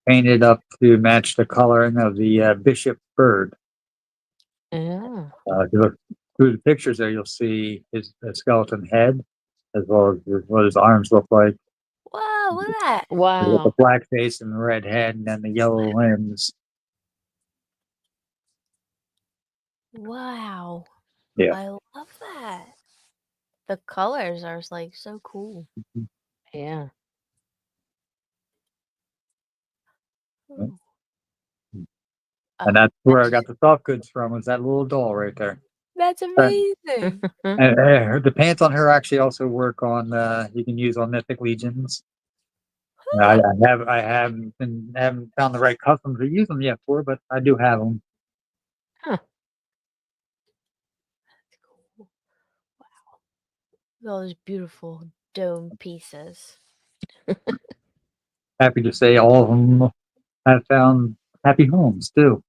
painted up to match the coloring of the bishop bird. Yeah. If you look through the pictures there, you'll see his skeleton head as well as what his arms look like, Whoa, look at that. with the Wow. black face and the red head, and then the yellow limbs. Wow. Yeah. I love that. The colors are like so cool. Yeah. Ooh. And Oh, that's where I that's got the soft goods from, was that little doll right there. that's amazing. The pants on her actually also work on, you can use on Mythic Legions. Huh. Haven't found the right customs to use them yet for, but I do have them. Huh. That's cool. Wow. Look at all those beautiful dome pieces. Happy to say all of them have found happy homes too.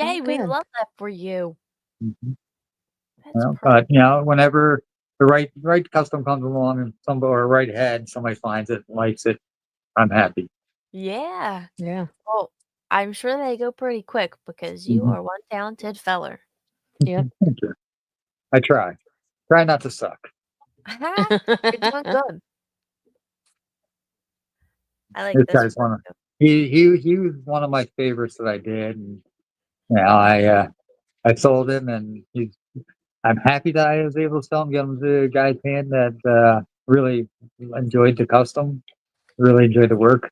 Oh, Yay, we good. love that for you. Mhm. That's Well, perfect. but whenever the right custom comes along and somebody or right head, somebody finds it, likes it, I'm happy. Yeah. Yeah. Well, I'm sure they go pretty quick because you Mhm. are one talented feller. Yep. Thank you. I try. Try not to suck. You're doing good. I like This this guy's one one of too. he was one of my favorites that I did, and I sold him, and I'm happy that I was able to sell him, get him to a guy's hand that really enjoyed the custom, really enjoyed the work.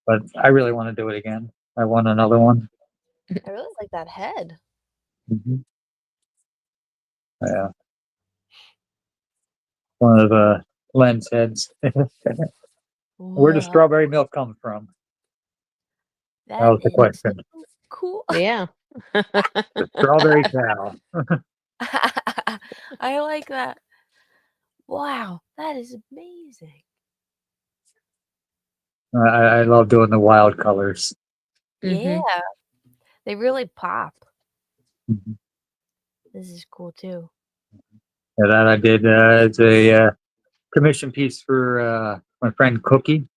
But I really want to do it again. I want another one. I really like that head. Hmm. Yeah, one of the lens heads. Where does Whoa, strawberry milk come from? That that was the is so question. cool. Yeah. The strawberry cow. I like that. Wow, that is amazing. I love doing the wild colors. Yeah, Mhm. they really pop. Mhm. This is cool too. Yeah, that I did as a commission piece for my friend Cookie.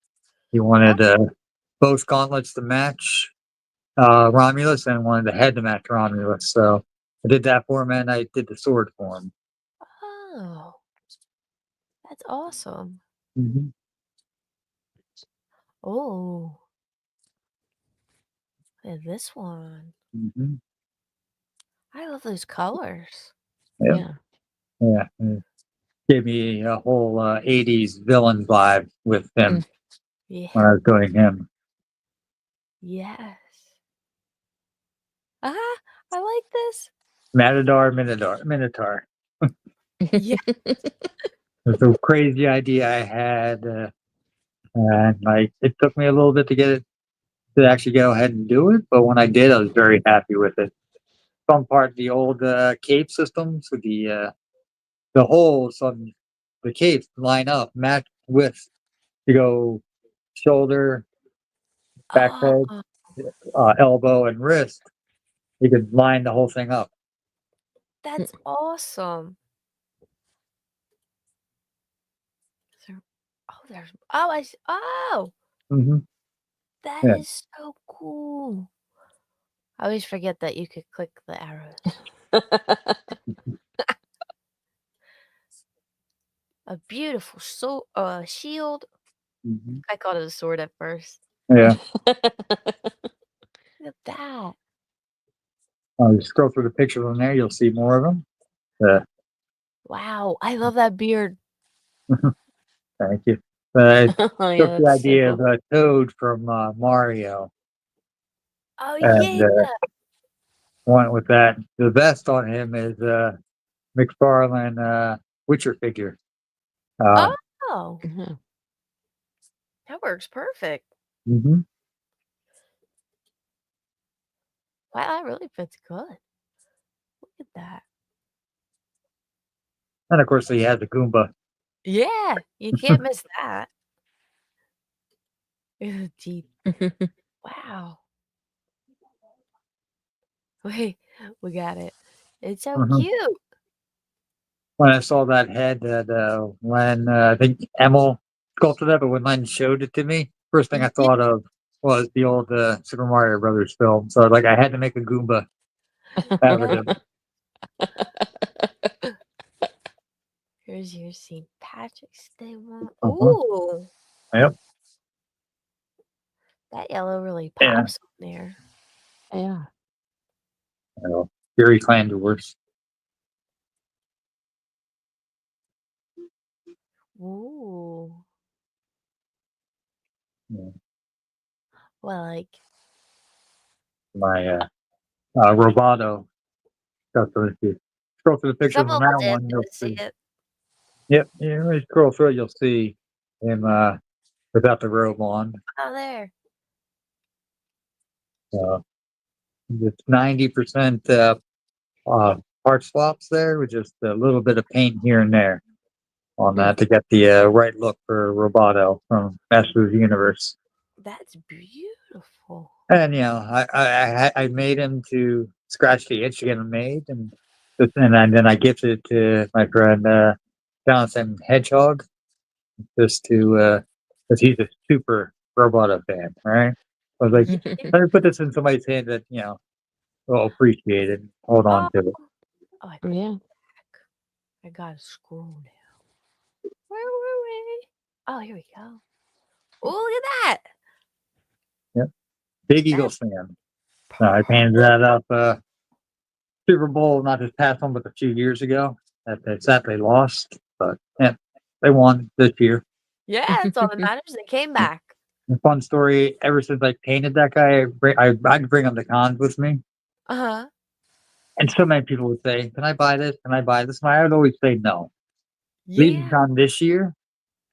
He Oh, wanted both gauntlets to match Romulus and wanted the head to match Romulus. So I did that for him, and I did the sword for him. oh, that's awesome. Hmm. Oh, and this one. Hmm. I love those colors. Yeah, Yeah. yeah. It gave me a whole '80s villain vibe with Mm. him Yeah, when I was doing him. yes. Ah, I like this. Matador, Minotaur. Yeah. It's a crazy idea I had, and like it took me a little bit to get it to actually go ahead and do it, but when I did, I was very happy with it. Some part the old cape systems with the holes on the capes line up, match with to go shoulder, backhead, Oh, elbow, and wrist. You could line the whole thing up. That's awesome. So, oh, there's oh, Hmm. that Yeah. is so cool. I always forget that you could click the arrows. A beautiful shield. Hmm. I called it a sword at first. Yeah. Look at that. You scroll through the pictures on there, you'll see more of them. Uh, Wow, I love that beard. Thank you. I Oh, yeah, took the that's so idea of cool. Toad from Mario Oh and yeah. went with that. The best on him is McFarlane Witcher figure. Uh, Oh, Mhm. that works perfect. hmm. Wow, that really fits good. Look at that. And of course, he has the Goomba. Yeah, you can't miss that. Teeth. Wow. Wait, we got it. It's so Mhm. cute. When I saw that head, that when I think Emil sculpted that, but when Len showed it to me, first thing I Yeah. thought of was the old Super Mario Brothers film. So like, I had to make a Goomba out of him. Here's your St. Patrick's Day one. Uh-huh. Ooh, Yep. that yellow really Yeah. pops on there. Yeah. Fury Clan Doors. Ooh. Yeah. Well, like My Roboto. That's what it is. Scroll through the pictures some on of that us didn't one, get you'll to see see. it. Yep. Yeah, when you scroll through it, you'll see him without the robe on. Oh, there. Uh, it's 90% uh, part swaps there with just a little bit of paint here and there on Mm. that to get the right look for Roboto from Masters of the Universe. That's beautiful. And I made him to scratch the itch to get him made, and then I gifted it to my friend Jonathan Hedgehog just to because he's a super Roboto fan, right? I was like, let me put this in somebody's hand that will appreciate it, hold Oh, on to it. oh, I pulled Yeah. it back. I gotta scroll now. Where were we? Oh, here we go. Oh, look at that. Yep. Big That's Eagles fan. I painted perfect. that up Super Bowl, not this past one, but a few years ago. That they sadly lost, but yeah, they won this year. Yeah, that's all that matters. They came back. Fun story. Ever since I painted that guy, I'd bring him to cons with me, Uh-huh. and so many people would say, "Can I buy this? Can I buy this?" And I would always say no. Leaving Yeah. con this year,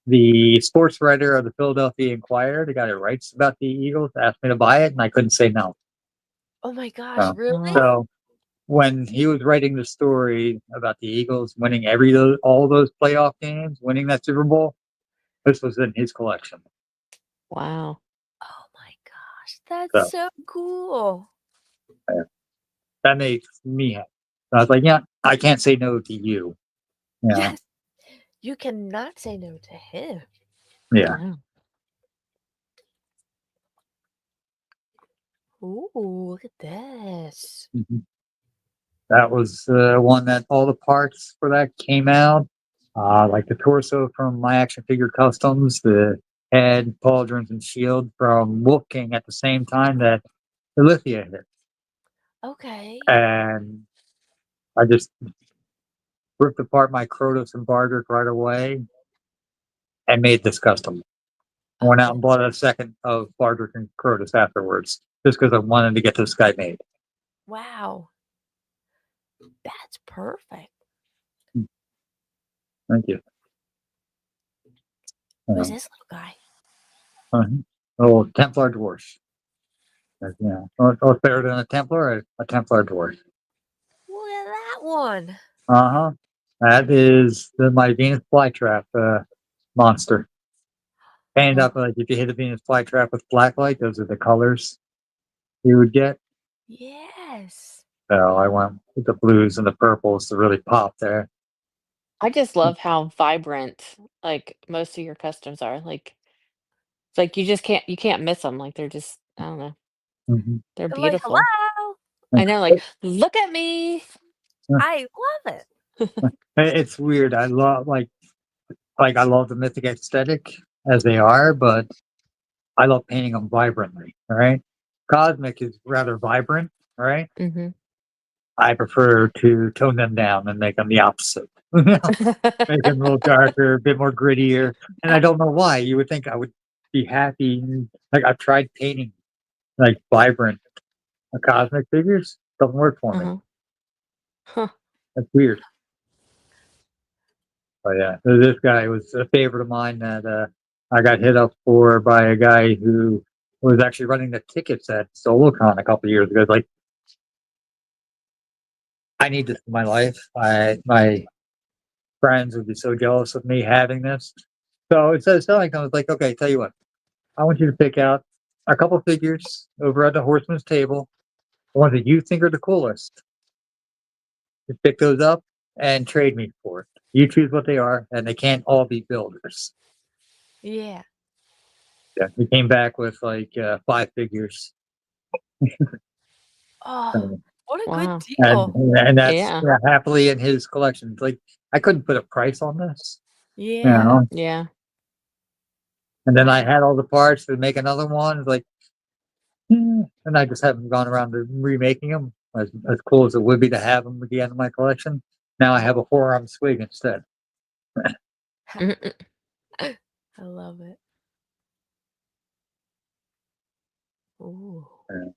the sports writer of the Philadelphia Inquirer, the guy that writes about the Eagles, asked me to buy it, and I couldn't say no. Oh my gosh, So, really? Oh, so when he was writing the story about the Eagles winning all those playoff games, winning that Super Bowl, this was in his collection. wow. Oh my gosh, that's So so cool. uh, that makes me happy. I was like, yeah, I can't say no to you. Yeah, Yes, you cannot say no to him. yeah. Yeah. Ooh, look at this. Mhm. That was one that all the parts for that came out. Like the torso from My Action Figure Customs, the head, pauldrons, and shield from Wolf King at the same time that the Lithia hit. Okay. And I just ripped apart my Krotos and Bardrick right away and made this custom. I Oh, went out and bought a second of Bardrick and Krotos afterwards, just because I wanted to get this guy made. wow. That's perfect. Thank you. Who's Uh, this little guy? uh, oh, Templar dwarf. Yeah, what's better than a Templar? A Templar dwarf. Look at that one. Uh huh. That is my Venus flytrap monster. Painted Oh, up like if you hit a Venus flytrap with blacklight, those are the colors you would get. yes. So I went with the blues and the purples to really pop there. I just love how vibrant, like, most of your customs are, like it's like you can't miss them. Like, they're just I don't know, Mhm. they're They're like, beautiful. "Hello." I know, like, "Look at me." I love it. It's weird. I love I love the mythic aesthetic as they are, but I love painting them vibrantly. All right, cosmic is rather vibrant. All right, Mhm. I prefer to tone them down and make them the opposite. Make them a little darker, a bit more grittier. And I don't know why. You would think I would be happy. Like I've tried painting like vibrant cosmic figures. Doesn't work for me. Uh-huh. Huh. That's weird. But yeah, this guy was a favorite of mine that I got hit up for by a guy who was actually running the tickets at SoloCon a couple years ago. Like, I need this in my life. My friends would be so jealous of me having this. So instead of selling, I was like, okay, tell you what, I want you to pick out a couple figures over at the Horseman's table, the ones that you think are the coolest. You pick those up and trade me for it. You choose what they are, and they can't all be builders. Yeah. Yeah, he came back with five figures. Oh, Um, what a good Wow. and deal. and that's Yeah. happily in his collection. Like I couldn't put a price on this, you Yeah. know. Yeah. And then I Wow. had all the parts to make another one. Like, and I just haven't gone around to remaking them. As cool as it would be to have them at the end of my collection, now I have a forearm swig instead. Mhm. I love it. Ooh. Uh,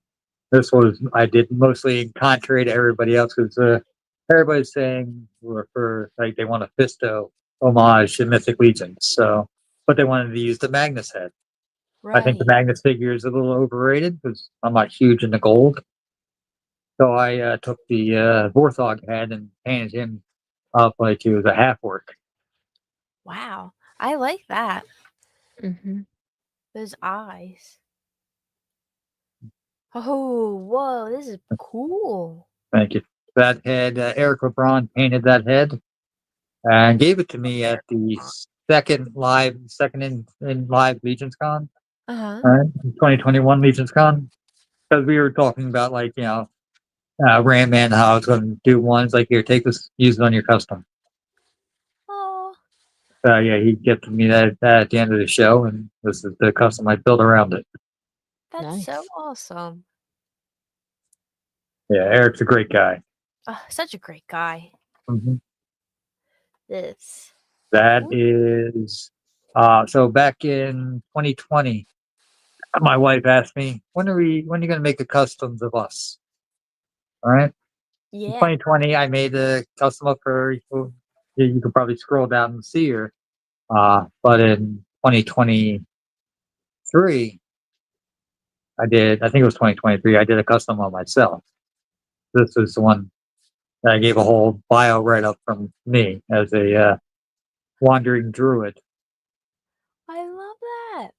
this was I did mostly contrary to everybody else because everybody's saying for like they want a Fisto homage to Mythic Legions. So, but they wanted to use the Magnus head. I think the Right. Magnus figure is a little overrated because I'm not huge into gold. So I took the Vorthog head and painted him up like he was a half orc. Wow. I like that. Mhm. Those eyes. Oh, whoa, this is cool. Thank you. That head, Eric LeBron painted that head and gave it to me at the second in live Legions Con, Uh-huh. 2021 Legions Con, because we were talking about Ram Man, how I was going to do ones like here, take this, use it on your custom. Oh, Yeah, he gifted me that at the end of the show, and this is the custom I built around it. that's so Nice. awesome. Yeah, Eric's a great guy. Oh, such a great guy. Mhm. This. That Ooh. is, so back in 2020, my wife asked me, when are you going to make the customs of us? All right. In Yeah. 2020, I made a custom of her. You could probably scroll down and see her. But in 2023, I think it was 2023, I did a custom on myself. This is the one that I gave a whole bio write up from me as a wandering druid. I love that.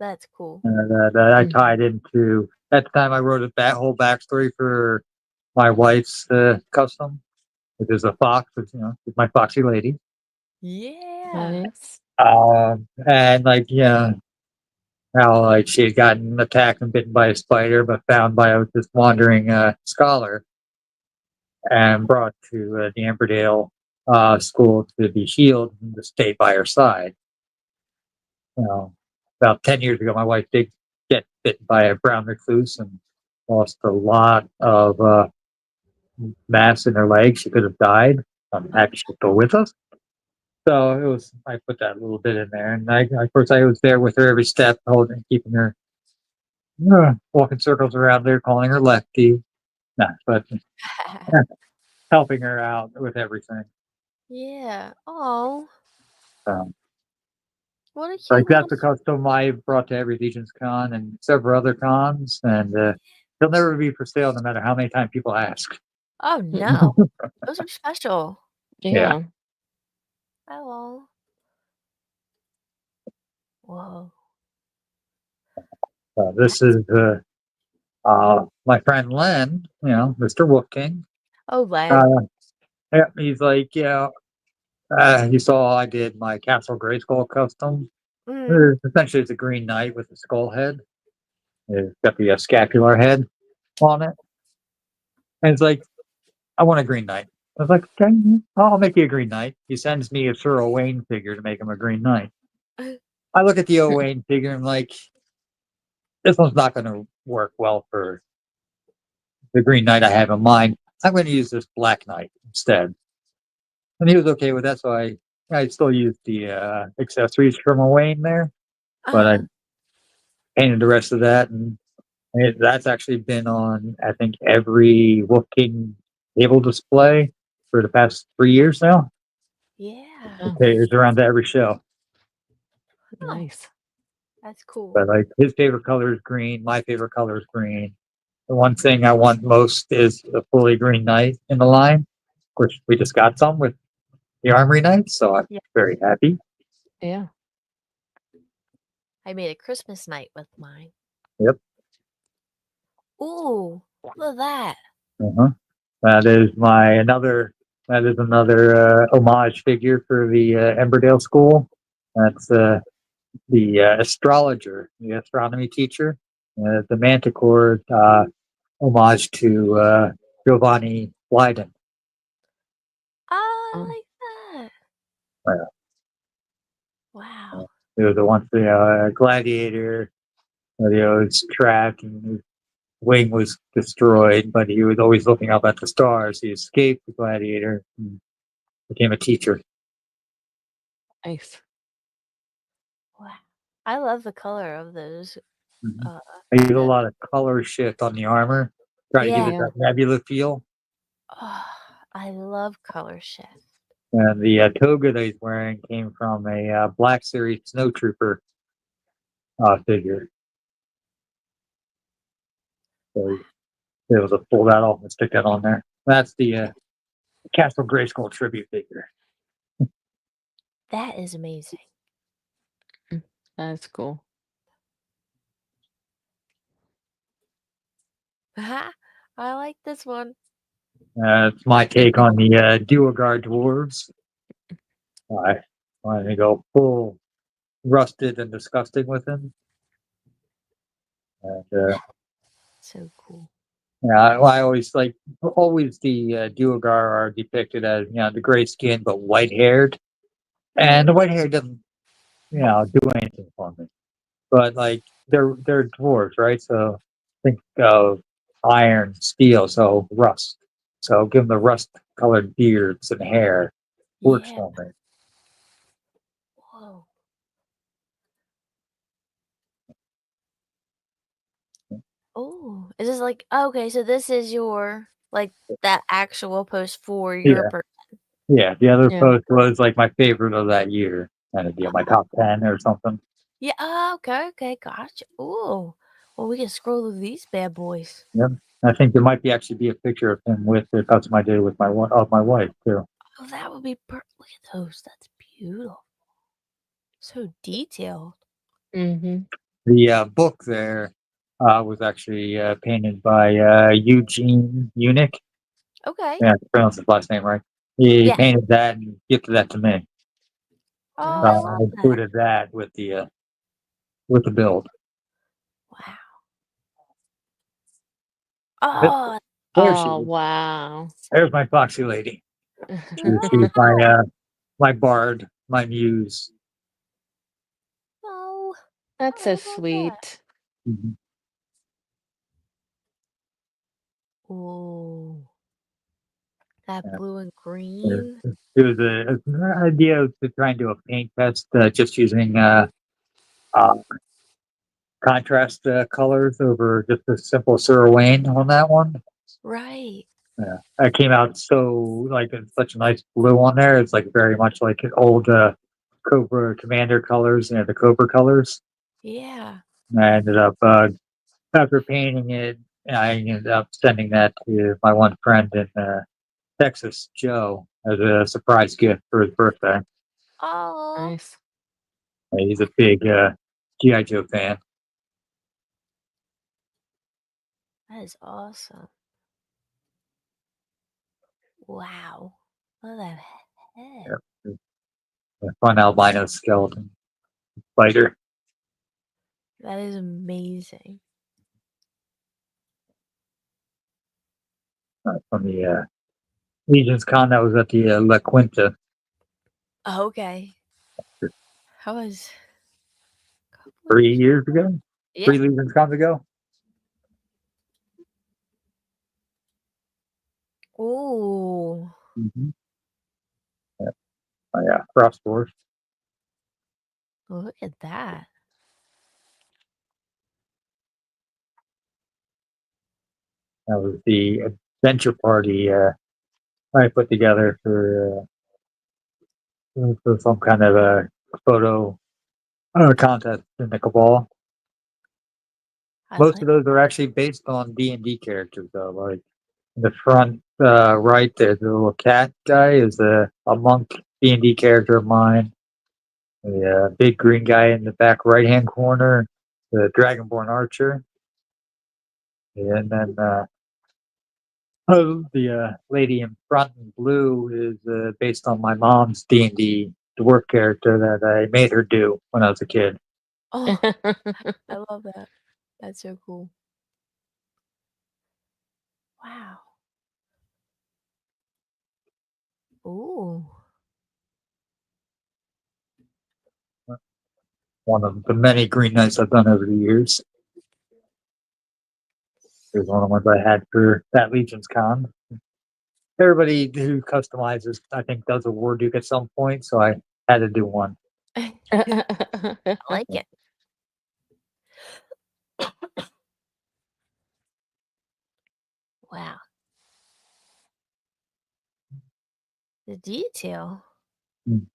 That's cool. That I Mhm. tied into. At the time, I wrote that whole backstory for my wife's custom, which is a fox, with my foxy lady. Yeah. Nice. And how she had gotten attacked and bitten by a spider, but found by this wandering scholar and brought to the Amberdale school to be healed and to stay by her side. You know, about 10 years ago, my wife did get bitten by a brown recluse and lost a lot of mass in her leg. She could have died. I'm Oh, happy she's still with us. So it was. I put that little bit in there, and of course, I was there with her every step, holding, keeping her, walking circles around her, calling her Lefty. Nah, but helping her out with everything. yeah. Oh, Um, what a like cute little. that's a custom I brought to every Legion's Con and several other cons, and they'll never be for sale, no matter how many times people ask. Oh Mm. no, those are special. Yeah, Yeah. Oh, whoa. this That's is uh, my friend Len, Mr. Wolf King, Oh, Len. uh, yeah, he's like, he saw I did my Castle Grayskull custom. Mm. Essentially, it's a green knight with a skull head. It's got the scapular head on it. And it's like, I want a green knight. I was like, okay, I'll make you a green knight. He sends me a Sir Owain figure to make him a green knight. I look at the Owain figure and I'm like, this one's not going to work well for the green knight I have in mind. I'm going to use this black knight instead. And he was okay with that, so I still used the accessories from Owain there, but I Uh-huh. painted the rest of that, and that's actually been on I think every Wolf King table display for the past 3 years now. Yeah. Oh, Okay, it's around to every show. Oh, nice. that's cool. But like his favorite color is green, my favorite color is green. The one thing I want most is a fully green knight in the line. Of course, we just got some with the Armory Knights, so I'm Yeah. very happy. Yeah. I made a Christmas night with mine. Yep. Ooh, look at that. Uh-huh. That is another homage figure for the Emberdale School. That's the astrologer, the astronomy teacher, the Manticore homage to Giovanni Leiden. I Oh, like that. Uh, Wow. It was the one the gladiator. Was trapped and his wing was destroyed, but he was always looking up at the stars. He escaped the gladiator and became a teacher. nice. Wow. I love the color of those. Mhm. Uh, I use a the lot of color shift on the armor, try to give yeah. it Yeah. that nebula feel. Oh, I love color shift. And the toga that he's wearing came from a Black Series Snow Trooper figure. So Wow. he was able to pull that off and stick that on there. That's the Castle Grayskull tribute figure. That is amazing. Mm, that's cool. Haha. I like this one. It's my take on the Duergar dwarves. I want to go full rusted and disgusting with him. And So cool. yeah, I always always the Duergar are depicted as the gray skin but white haired, and Mm, the white hair doesn't do anything for me. But like they're dwarves, right? So think of iron, steel, so rust. So give them the rust colored beards and hair. Works yeah. for me. Whoa. Oh, is this like okay? So this is your like that actual post for your Yeah, person. yeah. The other Yeah. post was like my favorite of that year, and it'd be my top 10 or something. Yeah. Okay. Okay. Gotcha. Ooh. Well, we can scroll through these bad boys. Yep. I think there might be actually be a picture of him with the custom I did with my wife too. Oh, that would be look at those. That's beautiful. So detailed. Mm-hmm. The book there was actually painted by Eugene Unick. Okay. Yeah, I pronounced his last name right. He Yeah. painted that and gifted that to me. Oh, I Nice. I love that. included that with the build. Wow. Yep, Oh, there she Oh, is. wow. There's my foxy lady. She's wow. my bard, my muse. Oh, That's I so love that. sweet. Mhm. Oh, that Yeah. blue and It green. it was an idea to try and do a paint test just using uh, contrast colors over just a simple Sir Wayne on that one. Right. Yeah, that came out so like it's such a nice blue on there. It's like very much like an old Cobra Commander colors, the Cobra colors. Yeah. I ended up after painting it, I ended up sending that to my one friend in Texas, Joe, as a surprise gift for his birthday. Oh, Nice. He's a big GI Joe fan. That is awesome. Wow. Look at that head. Yep. A fun albino skeleton spider. That is amazing. From the Legion's Con that was at the La Quinta. Oh, okay. How was 3 years ago? Yeah. 3 Legion's Cons ago? Ooh. Mm-hmm. Yeah. Oh, yeah. Cross Force. Look at that. That was the adventure party I put together for some kind of a photo contest in the Cabal. I Most like of those are actually based on D&D characters, though. Like in the front right there, the little cat guy is a monk D&D character of mine. The big green guy in the back right-hand corner, the Dragonborn Archer. And then the lady in front in blue is based on my mom's D&D dwarf character that I made her do when I was a kid. Oh, I love that. That's so cool. Wow. Ooh. One of the many Green Knights I've done over the years. Here's one of the ones I had for that Legion's Con. Everybody who customizes, I think, does a War Duke at some point, so I had to do one. I like it. Wow. The detail. Mm.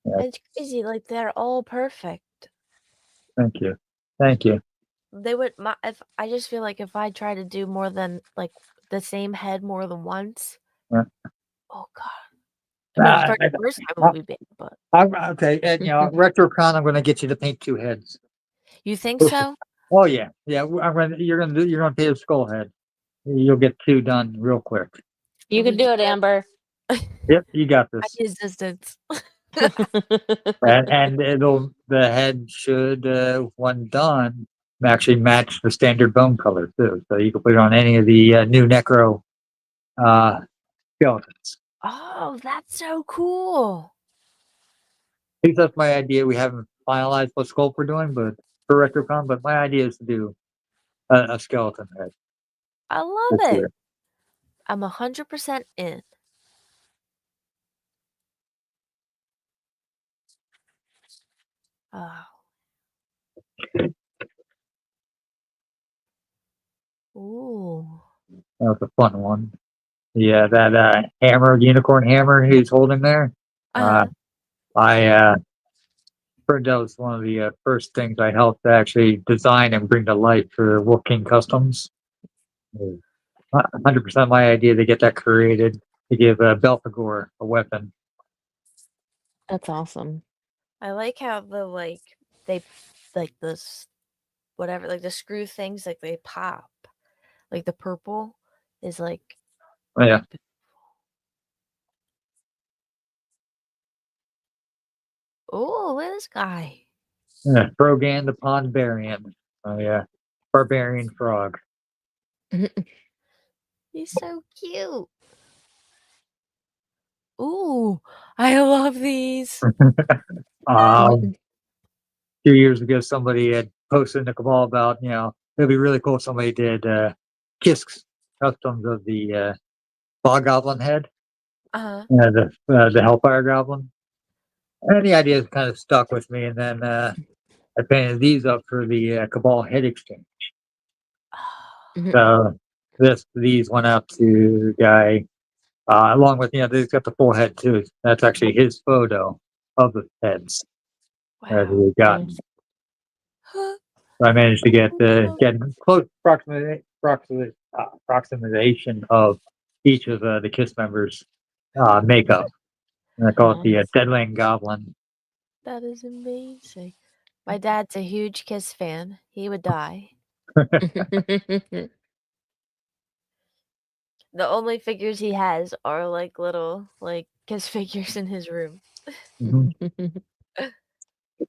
Yeah, It's crazy. Like they're all perfect. thank you. Thank you. They would if I just feel like if I try to do more than like the same head more than once. Yeah. Oh god. I mean, for the first time it I, would be big, but okay, and RetroCon, I'm going to get you to paint 2 heads. you think so? Oh yeah, yeah. You're gonna pay a skull head. You'll get 2 done real quick. You We can do can it, Amber. Yep, you got I this. need assistance. And the head should, when done, actually match the standard bone color too. So you can put it on any of the new Necro skeletons. Oh, that's so cool. At least that's my idea. We haven't finalized what sculpt we're doing, but for RetroCon, but my idea is to do a skeleton head I this love it. year. I'm 100% in. Oh. Ooh. That was a fun one. Yeah, that hammer, unicorn hammer he's holding there. Uh-huh. I that was one of the first things I helped to actually design and bring to life for Wolf King Customs. 100% my idea to get that created to give Belphegor a weapon. That's awesome. I like how they like this whatever like the screw things like they pop. Like the purple is like Oh, yeah, oh, look at this guy. yeah. Brogan the Pondbarian. Oh yeah, barbarian frog. He's so cute. Ooh, I love these. Um, 2 years ago, somebody had posted in the Cabal about it'd be really cool if somebody did Kisk's customs of the Bog Goblin head, Uh-huh. the Hellfire Goblin. And the idea kind of stuck with me, and then I painted these up for the Cabal head exchange. So these went out to the guy, along with they've got the full head too. That's actually his photo of the heads that Wow. he got. Nice. So I managed to get close approximation of each of the KISS members' makeup. And I call it the Nice. Deadland Goblin. That is amazing. My dad's a huge Kiss fan. He would die. The only figures he has are like little like kiss figures in his room. Mhm.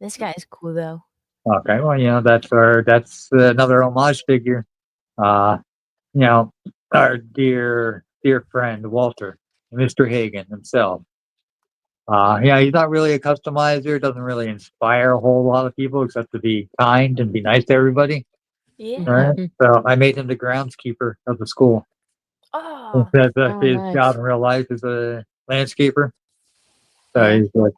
This guy is cool though. Okay, well, that's another homage figure. Uh, you know, our dear friend Walter, Mr. Hagen himself. Yeah, he's not really a customizer. Doesn't really inspire a whole lot of people, except to be kind and be nice to everybody. All Yeah. right. So I made him the groundskeeper of the school. Oh, Instead Oh, his job nice. in real life is a landscaper. So yeah. he's like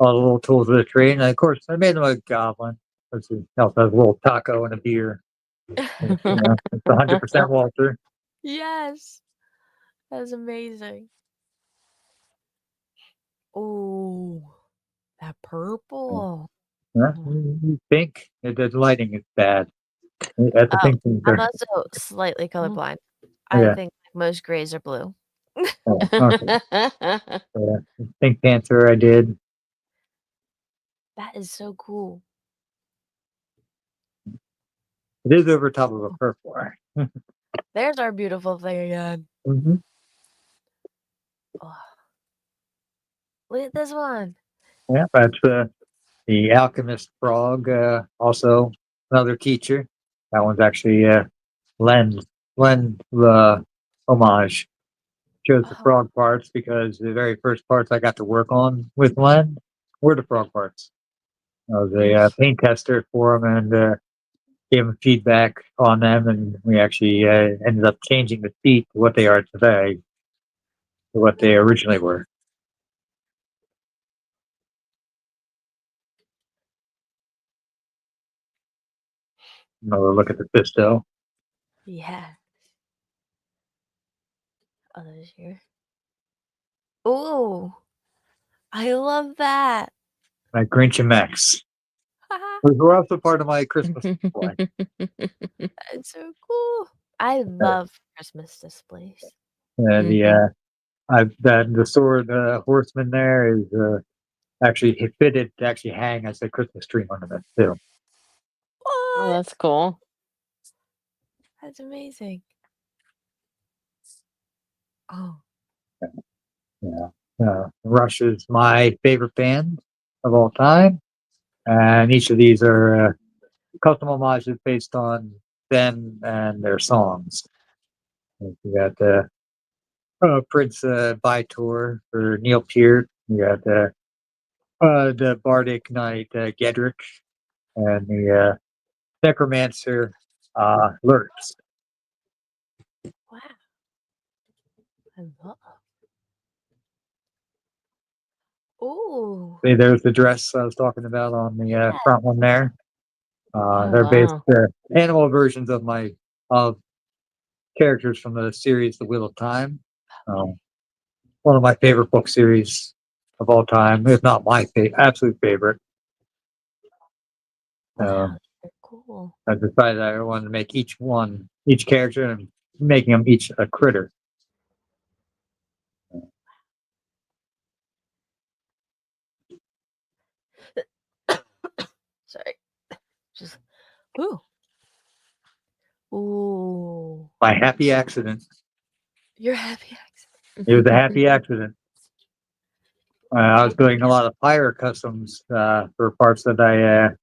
all the little tools of the trade. And of course, I made him a goblin. Let's see, also has a little taco and a beer. It's 100% Walter. Yes. That's amazing. Oh, that purple. Yeah, pink. The lighting is bad. At the Oh, pink I'm painter. also slightly Oh. colorblind. I Yeah. think most grays are blue. Oh, okay. Yeah. Pink Panther. I did. That is so cool. It is over top of a purple. There's our beautiful thing again. Mm-hmm. Oh, look at this one. Yeah, that's the alchemist frog. Also another teacher. That one's actually Len homage. Chose the Oh, frog parts because the very first parts I got to work on with Len were the frog parts. I was a Nice. paint tester for him and gave him feedback on them, and we actually ended up changing the feet to what they are today, to what they originally were. Another look at the Fisto. yeah. Others here. Oh, I love that. My Grinch and Max. Those were also part of my Christmas display. That's so cool. I love Christmas displays. The Mhm. the sword horseman there is actually fitted to actually hang as a Christmas tree ornament too. Oh, What? that's cool. That's amazing. Oh, Yeah, Rush is my favorite band of all time, and each of these are custom homages based on them and their songs. You got Prince Bytor for Neil Peart. You got the Bardic Knight Gedrick, and the Necromancer Lurks. wow. I love. Oh, There's the dress I was talking about on the yeah. front one there. Oh, They're based wow. animal versions of my of characters from the series The Wheel of Time. Um, One of my favorite book series of all time, if not my absolute favorite. Wow. Um, They're cool. I decided I wanted to make each character, and making them each a critter. Sorry. Just. Ooh. Ooh. My happy accident. You're happy. It was a happy accident. I was Happy. doing a lot of fire customs for parts that I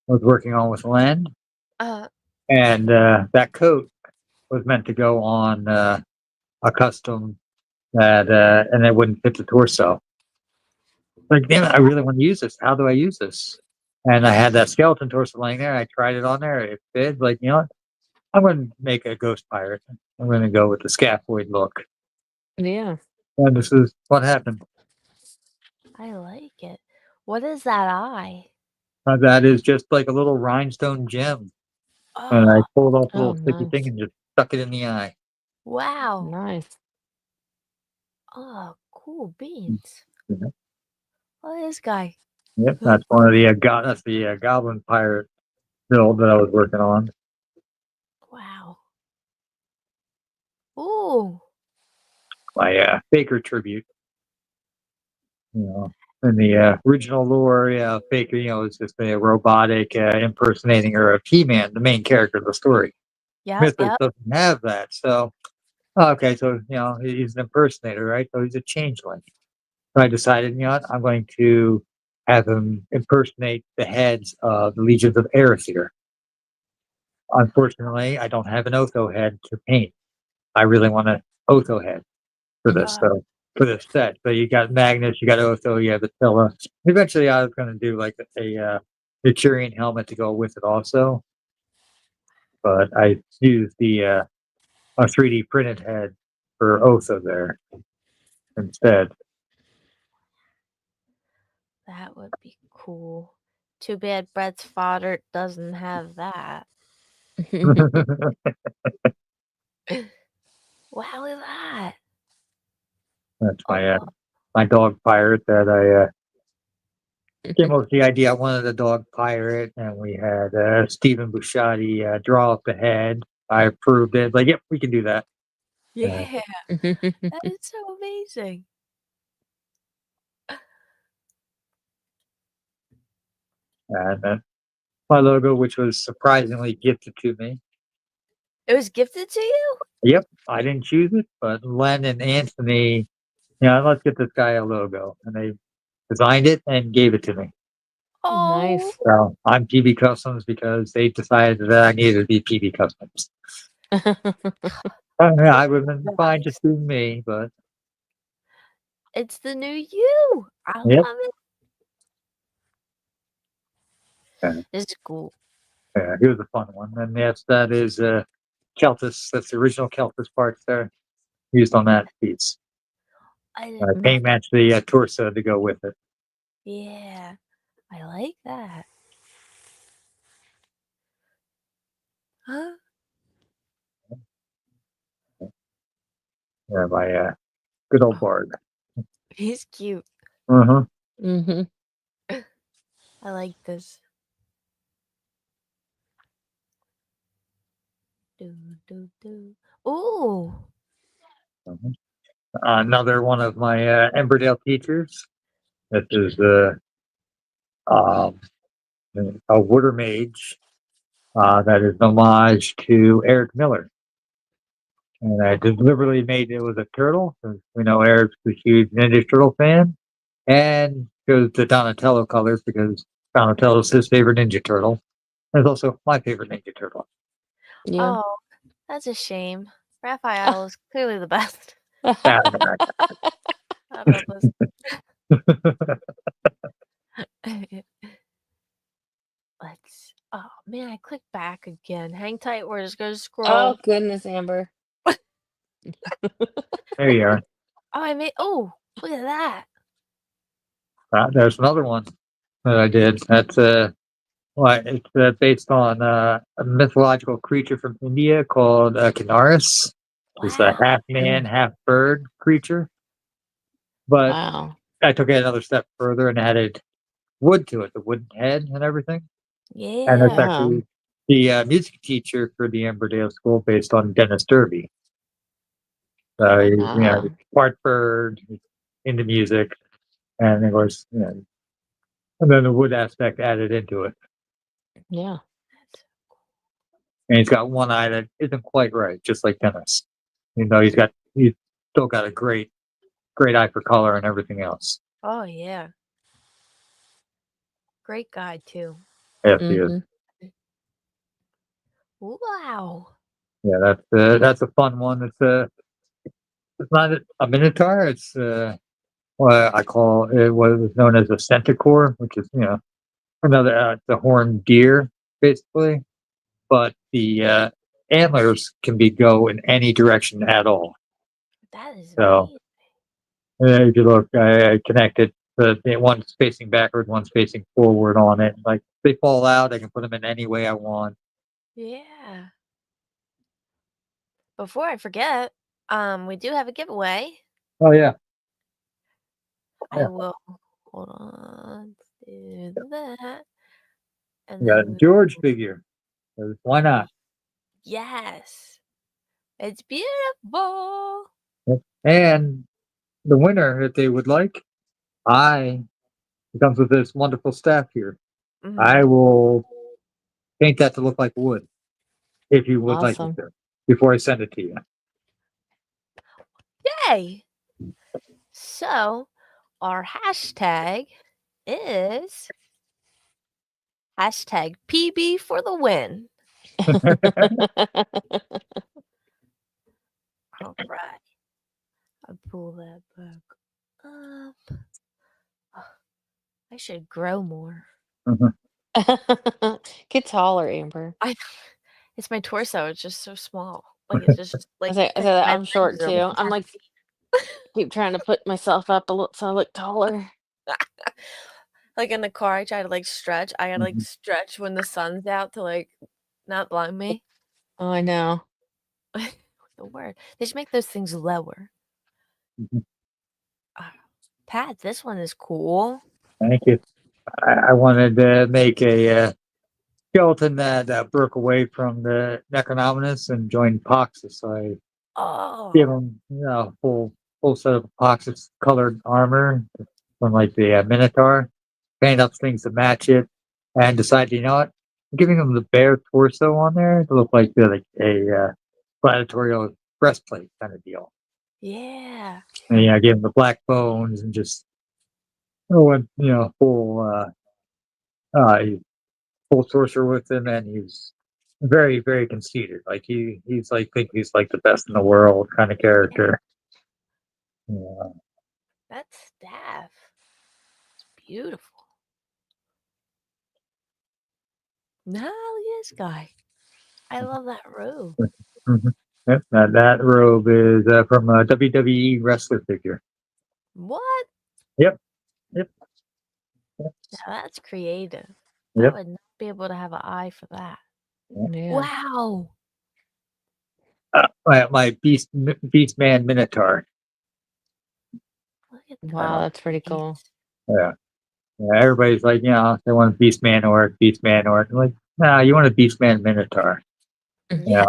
was working on with Len, Uh. and that coat was meant to go on a custom and it wouldn't fit the torso. Like, damn it, I really want to use this. How do I use this? And I had that skeleton torso laying there. I tried it on there. It fit. Like, you know what? I'm going to make a ghost pirate. I'm going to go with the scaphoid look. Yeah. And this is what happened. I like it. What is that eye? That is just like a little rhinestone gem. And I Oh, pulled off a Oh, little sticky thing nice. and just stuck it in the eye. wow. Nice. Oh, cool beans. Look at this guy. Yep, Huh? that's one of the that's the goblin pirate build that I was working on. Wow. Ooh. My Faker tribute. You know, in the original lore, yeah, Faker, is just a robotic impersonating or a He-Man, the main character of the story. Yep. Mythos Yep. doesn't have that, so Oh, okay, so he's an impersonator, right? So he's a changeling. So I decided, what, I'm going to have him impersonate the heads of the legions of Erethyr. Unfortunately, I don't have an Otho head to paint. I really want an Otho head for this, Uh, so for this set. So you got Magnus, you got Otho, you have Attila. Eventually, I was going to do like a Mercurian helmet to go with it also, but I used the a 3D printed head for Otho there instead. that would be cool. Too bad Brett's father doesn't have that. Wow, look at that. That's Oh, my dog pirate that I came up with the idea. I wanted a dog pirate, and we had Stephen Busciotti draw up the head. I approved it. Like, yep, we can do that. Uh, yeah. That is so amazing. and my logo, which was surprisingly gifted to me. It was gifted to you? Yep, I didn't choose it, but Len and Anthony, let's get this guy a logo, and they designed it and gave it to me. Oh, Nice. So I'm PB Customs because they decided that I needed to be PB Customs. Yeah, I would have been fine nice. just being me, but It's the new you. I yep. love it. Yeah, This is cool. yeah, he was a fun one. And yes, that is Keltis. That's the original Keltis parts there used on that piece. I did not. Paint match the torso to go with it. Yeah, I like that. Huh? Yeah, by good old Oh, Bard. he's cute. Uh-huh. Mhm. I like this. Do do do. Ooh. Uh-huh. Another one of my Emberdale teachers. This is um, a water mage that is an homage to Eric Miller. And I deliberately made it with a turtle because we know Eric's a huge Ninja Turtle fan. And goes the Donatello colors because Donatello's his favorite Ninja Turtle. And it's also my favorite Ninja Turtle. Yeah. Oh, that's a shame. Raphael is clearly the best. Yeah, How about this? Let's. Oh man, I clicked back again. Hang tight. We're just gonna Oh scroll. goodness, Amber. there you are. Oh, I made. Oh, look at that. There's another one that I did. That's it's based on a mythological creature from India called Kinaris. It's a Wow. half man, half bird creature. But Wow. I took it another step further and added wood to it, the wooden head and everything. And it's Yeah. Yeah. actually the music teacher for the Emberdale School based on Dennis Derby. So, Wow. part bird, into music, and of course, and then the wood aspect added into it. Yeah. And he's got one eye that isn't quite right, just like Dennis. He's still got a great eye for color and everything else. Oh yeah. Great guy too. Yes, he is. Mhm. Wow. Yeah, that's a fun one. It's not a minotaur. It's what I call it, what was known as a centaur, which is another the horned deer basically. But the antlers can go in any direction at all. That is So amazing. if you look, I connected the one's facing backward, one's facing forward on it. Like they fall out, I can put them in any way I want. Yeah. Before I forget, we do have a giveaway. Oh yeah, I yeah. will hold on. Do that. And You got then a we George figure. 'Cause why not? yes. It's beautiful. Yep. And the winner, if they would like, I it comes with this wonderful staff here. I Mm. will paint that to look like wood if you would like me Awesome. to before I send it to you. Yay! So, our hashtag is hashtag PB for the win. All right. I pull that back up. Oh, I should grow more. Mhm. Get taller, Amber. I it's my torso. It's just so small. Like it's just like I say that my I'm short legs are like too. I'm like half keep trying to put myself up a little so I look taller. like in the car. I try to like stretch. I gotta like Mhm. stretch when the sun's out to like not blind me. Oh, I know. What's the word? They should make those things lower. Mhm. Pat, this one is cool. Thank you. I wanted to make a skeleton that broke away from the Necronominus and joined Poxus. So I give Oh, him, full set of Poxus colored armor from like the Minotaur, paint up things to match it, and decided, what, I'm giving him the bare torso on there to look like a gladiatorial breastplate kind of deal. yeah. And give him the black bones and just went uh, full sorcerer with him, and he's very very conceited. Like he's like think he's like the best in the world kind of Yeah, character. Yeah. that staff. It's beautiful. Now this guy. I love that robe. Mhm. Yep, that robe is from a WWE wrestler figure. What? Yep, yep, yep, Now that's creative. I yep. would not be able to have an eye for that. Yep. Yeah. Wow. My beast man Minotaur. Look at Wow, Uh, that's pretty these. cool. yeah, yeah. Everybody's like, they want a beast man orc, beast man orc. I'm like, nah, you want a beast man Minotaur. Yeah,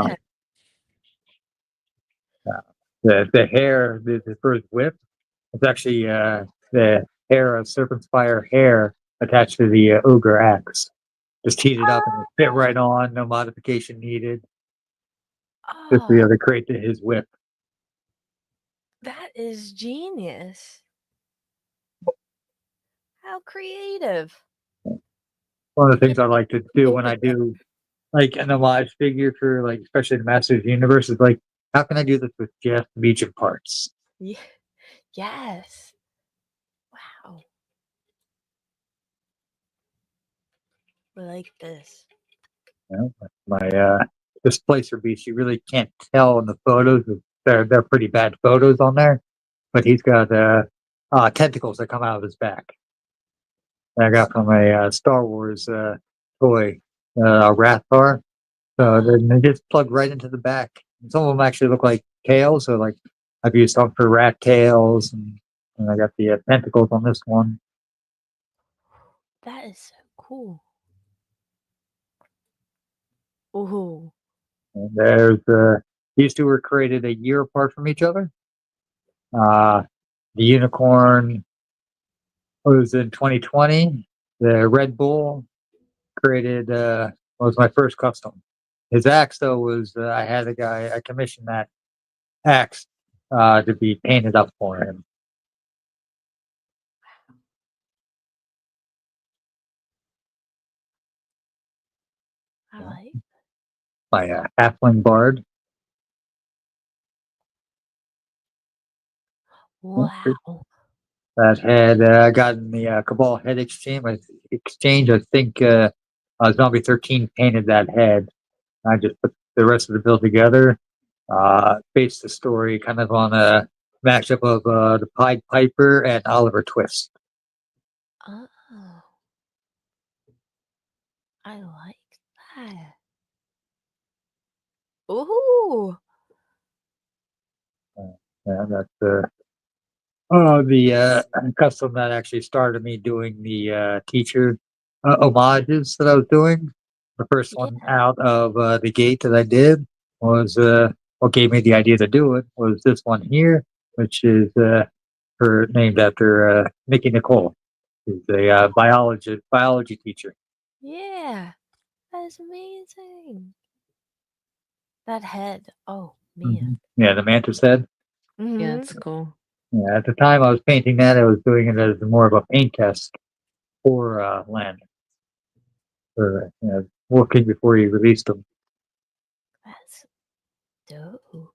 Yeah. the hair, for his whip, it's actually the hair of Serpent's Fire hair attached to the ogre axe. Just heat it up and it fit Oh, right on, no modification needed. Just oh, to create his whip. that is genius. How creative. One of the things I like to do when I do like an homage figure for like especially the Masters of the Universe is like, how can I do this with just Legion parts? Yeah. Yes. Wow. I like this. My displacer beast, you really can't tell in the photos. They're pretty bad photos on there, but he's got tentacles that come out of his back. That I got from a Star Wars toy, Rathar. So Oh, then they just plug right into the back. And some of them actually look like tails. So like I've used some for rat tails, and I got the tentacles on this one. that is so cool. Ooh. And there's these two were created a year apart from each other. The unicorn was in 2020. The Red Bull created was my first custom. His axe though was I had a guy I commissioned that axe to be painted up for him. I like. My halfling bard. Wow. That had gotten the Cabal head exchange. I think Zombie 13 painted that head. I just put the rest of the build together. Based the story kind of on a matchup of the Pied Piper and Oliver Twist. Oh, I like that. Ooh. Yeah, that's the custom that actually started me doing the teacher homages that I was doing. The first Yeah. one out of the gate that I did was what gave me the idea to do it was this one here, which is her named after Nikki Nicole. She's a biology teacher. Yeah. That is amazing. That head. Oh, man. Yeah, the mantis head. Yeah, Mhm. it's cool. Yeah, at the time I was painting that, I was doing it as more of a paint test for land for working before he released them. That's dope.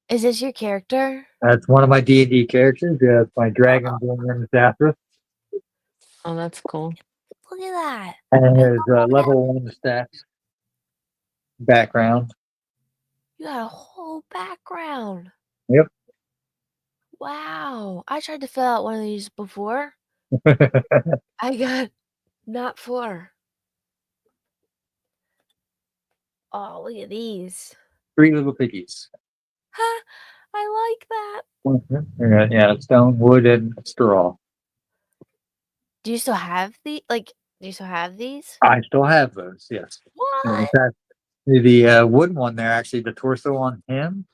Is this your character? That's one of my D&D characters. Yeah, it's my Oh, dragon born in Zathras, Oh, that's cool. look at that. and I his love that. level 1 stats background. You got a whole background. Yep. Wow. I tried to fill out one of these before. I got not 4. Oh, look at these. 3 little piggies. Huh, I like that. Yeah, stone, wood, and straw. Do you still have do you still have these? I still have those. Yes. In What? fact, the wood one there, actually, the torso on him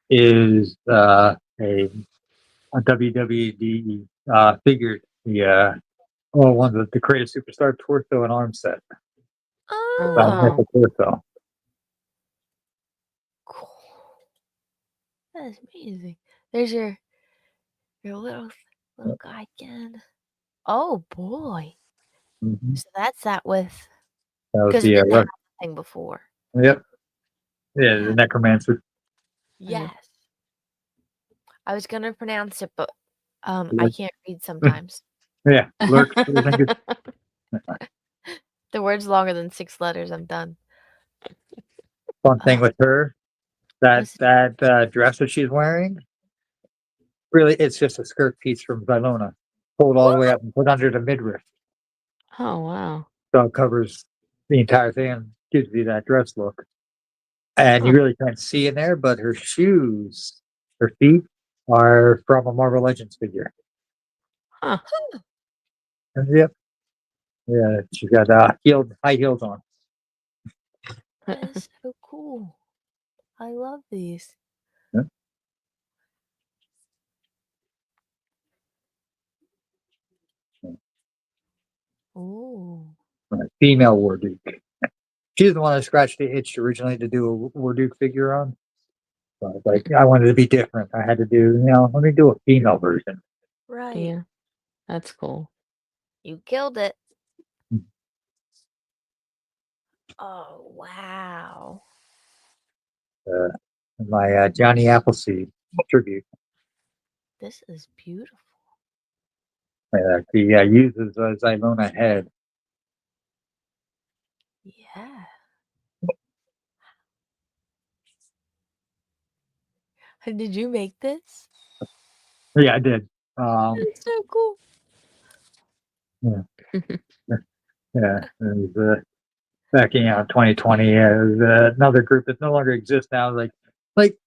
is a WWD figure. The one of the greatest superstar torso and arm set. Oh, So I Oh, have wow. the torso. cool. That is amazing. There's your little guy again. Oh boy. Hmm. So that's that with That was because it the didn't have the thing before. yep, yeah, the Yeah. necromancer. Mhm. Yes. I was gonna pronounce it, but I can't read sometimes. Yeah, lurks. I think it's The word's longer than 6 letters, I'm done. fun thing with her. That What's that dress that she's wearing, really, it's just a skirt piece from Zylona, pulled all the way what? up and put under the midriff, Oh, wow. so it covers the entire thing and gives you that dress look. And you Huh. really can't see in there, but her shoes, her feet are from a Marvel Legends figure. Huh. And yep, yeah, she's got high heels on. That is so cool. I love these. Yep. Ooh. Female Warduke. She's the one that scratched the itch originally to do a Warduke figure on. So it's like I wanted to be different. I had to do, let me do a female version. Right. Yeah, that's cool. You killed it. Oh, wow. Uh, my Johnny Appleseed tribute. This is beautiful. He uses a Zylona head. Yeah. Did you make this? Yeah, I did. That's so cool. Yeah, yeah. It was, back in 2020, another group that no longer exists now. Like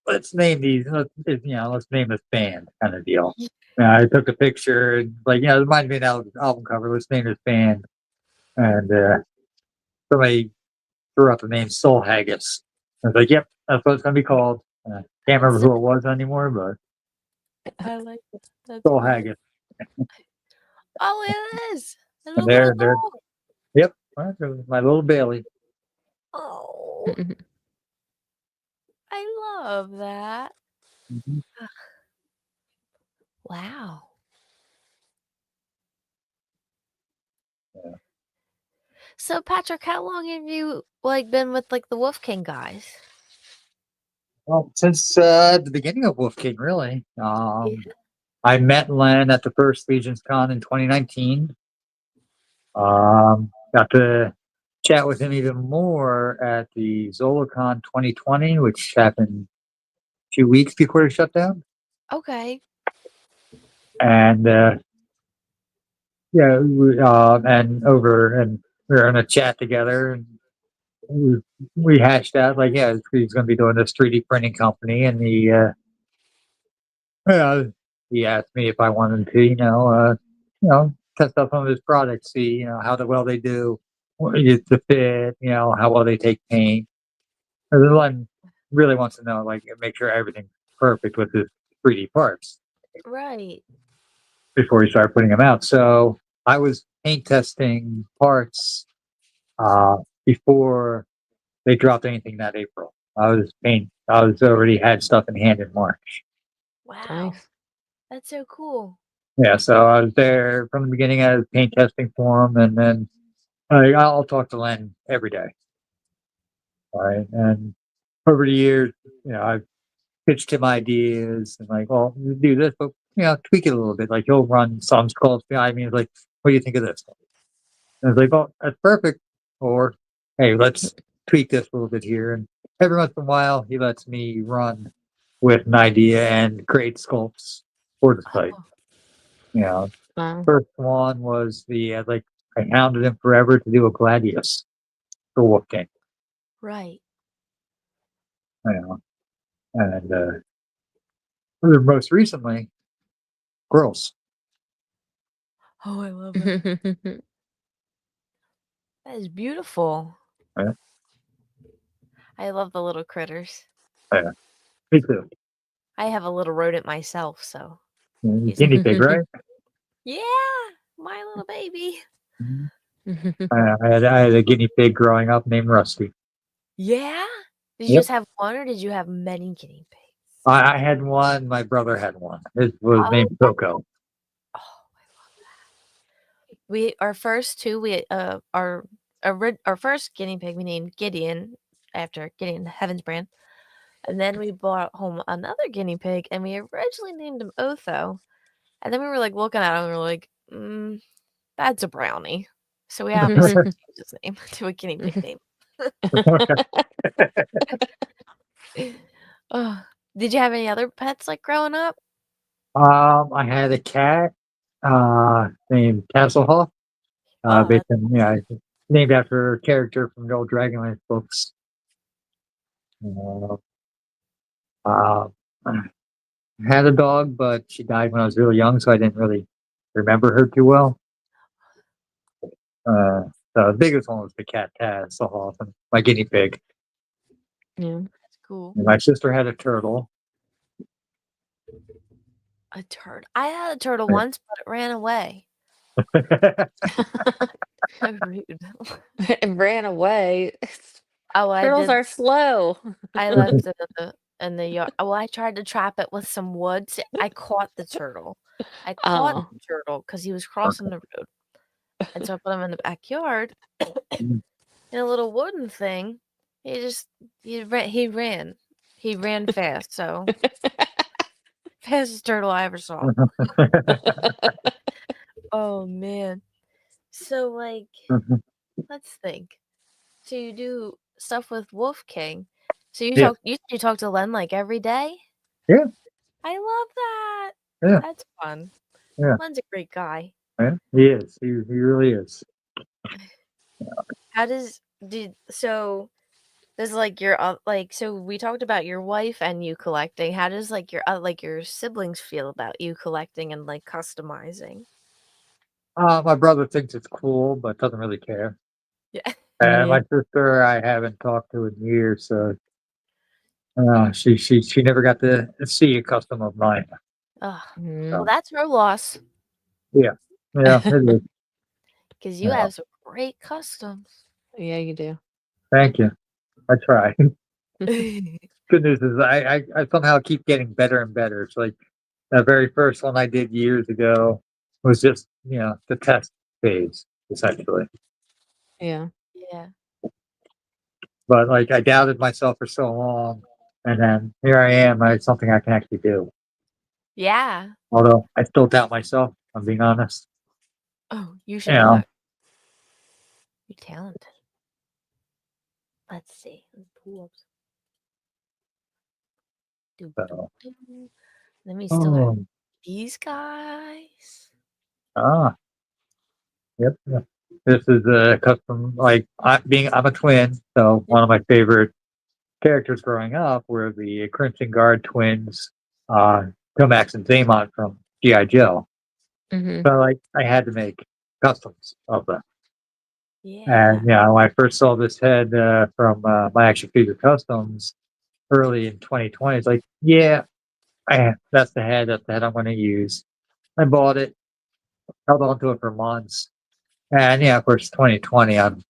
let's name these. Let's name this band kind of deal. I took a picture and it reminds me of that album cover. Let's name this band. And somebody threw out the name Soul Haggis. I was like, yep, that's what it's gonna be called. Can't That's remember so who it was anymore, but I like that. That's Soul cool. Haggis. Oh, it is. There's a And little they're dog. yep, well, there's my little Bailey. Oh, I love that. Mhm. Wow. Yeah. So, Patrick, how long have you been with the Wolf King guys? Well, since the beginning of Wolf King, really. Yeah. I met Len at the first Legion's Con in 2019. Got to chat with him even more at the ZolaCon 2020, which happened 2 weeks before the shutdown. Okay. And and we were in a chat together, and we hashed out he's going to be doing this 3D printing company, and uh, he asked me if I wanted to, test out some of his products, see, how well they do, the fit, how well they take paint. And Len really wants to know, make sure everything's perfect with his 3D parts Right. before he started putting them out. So I was paint testing parts before they dropped anything that April. I was I was already had stuff in hand in March. Wow, Nice. that's so cool. Yeah, so I was there from the beginning. I was paint testing for him, and then I'll talk to Len every day. All right, and over the years, I've pitched him ideas and like, well, you do this, but tweak it a little bit. Like he'll run some calls behind me. And like, what do you think of this? And it's like, oh, that's perfect. Or, hey, let's tweak this a little bit here. And every once in a while, he lets me run with an idea and create sculpts for the site. Oh, You know, Wow. first one was I hounded him forever to do a gladius for Wolfgang. right. You know, and most recently, girls. Oh, I love it. That is beautiful. Yeah, I love the little critters. yeah, me too. I have a little rodent myself, so he's Guinea pig, right? yeah, my little baby. Mhm. I had a guinea pig growing up named Rusty. Yeah? Did you Yep. just have one or did you have many guinea pigs? I had one. My brother had one. His was Oh, named Coco. oh, we our first two we our first guinea pig we named Gideon after Gideon Heaven's brand. And then we brought home another guinea pig and we originally named him Otho. And then we were like looking at him and we were like, that's a brownie. So we obviously changed his name to a guinea pig name. Oh, did you have any other pets like growing up? I had a cat named Castlehoff. Oh, Based on, named after a character from the old Dragonlance books. Uh, uh, had a dog, but she died when I was really young, so I didn't really remember her too well. Uh, the biggest one was the cat Castlehoff, and my guinea pig. Yeah. that's cool. And my sister had a turtle. A turtle. I had a turtle once, but it ran away. So rude. It ran away. Oh, I Turtles did. are slow. I left it in the yard. Well, I tried to trap it with some wood. See, I caught the turtle. I caught Oh. the turtle because he was crossing the road, and so I put him in the backyard in a little wooden thing. He ran fast. So fastest turtle I ever saw. Oh man. So like, let's think. So you do stuff with Wolf King. So Yeah, you talk to Len like every day? yeah, I love that. yeah, That's fun. yeah, Len's a great guy. yeah. He is. He really is. How does like your like so we talked about your wife and you collecting. How does like your siblings feel about you collecting and like customizing? My brother thinks it's cool, but doesn't really care. Yeah. And Yeah. my sister, I haven't talked to in years, so she never got to see a custom of mine. Ugh. Well, So Mm. that's her loss yeah, yeah, it is. because you Yeah, have some great customs. Yeah, you do. thank you. I try. Good news is I somehow keep getting better and better. It's like the very first one I did years ago was just the test phase essentially. Yeah. Yeah. But like I doubted myself for so long, and then here I am. It's something I can actually do. Yeah. Although I still doubt myself. I'm being honest. Oh, you You should know, not. You're talented. Let's see. Let's pull up. Do, do, so do. Let me still have oh these guys. ah yep. Yep. This is a custom. Like I'm a twin, so one of my favorite characters growing up were the Crimson Guard twins, Tomax and Zaymont from GI Joe. Mhm. So like I had to make customs of them. Yeah. And when I first saw this head from my action figure customs early in 2020, it's like, yeah, that's the head. That's the head I'm going to use. I bought it, held on to it for months, and of course, 2020, I'm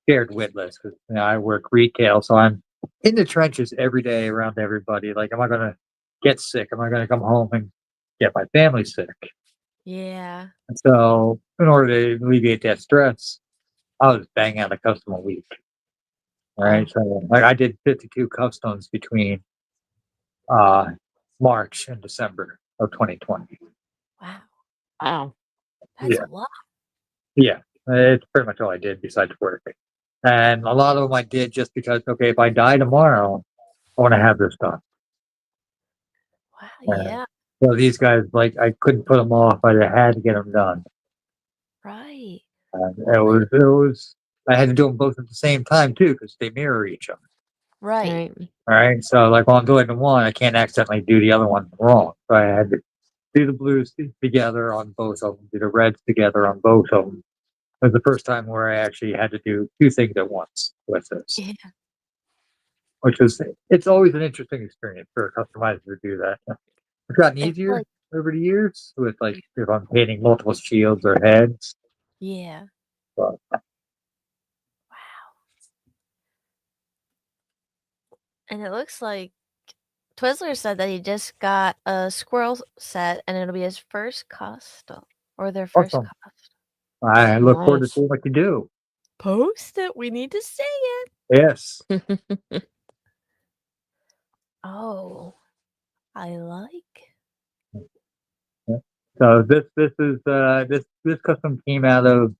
scared witless because I work retail, so I'm in the trenches every day around everybody. Like, am I gonna get sick? Am I gonna come home and get my family sick? Yeah. And so, in order to alleviate that stress, I was banging out a custom a week. Right. Wow. So, like, I did 52 customs between uh, March and December of 2020. Wow. Wow. That's Yeah. a lot. Yeah. It's pretty much all I did besides working. And a lot of them I did just because, okay, if I die tomorrow, I want to have this done. Wow. And Yeah. so these guys, like, I couldn't put them off. I had to get them done. Right. And Well, I had to do them both at the same time too, because they mirror each other. right. Right. All right. So, like, while I'm doing the one, I can't accidentally do the other one wrong. So I had to do the blues together on both of them, do the reds together on both of them. It was the first time where I actually had to do two things at once with this, Yeah. which was, it's always an interesting experience for a customizer to do that. It's gotten I feel easier like over the years with, like, if I'm painting multiple shields or heads. yeah. But Wow. And it looks like Twizzler said that he just got a squirrel set and it'll be his first custom or their first awesome. custom. I look forward to Nice. seeing what you do. Post it. We need to see it. Yes. Oh, I like. Yeah. So this custom came out of,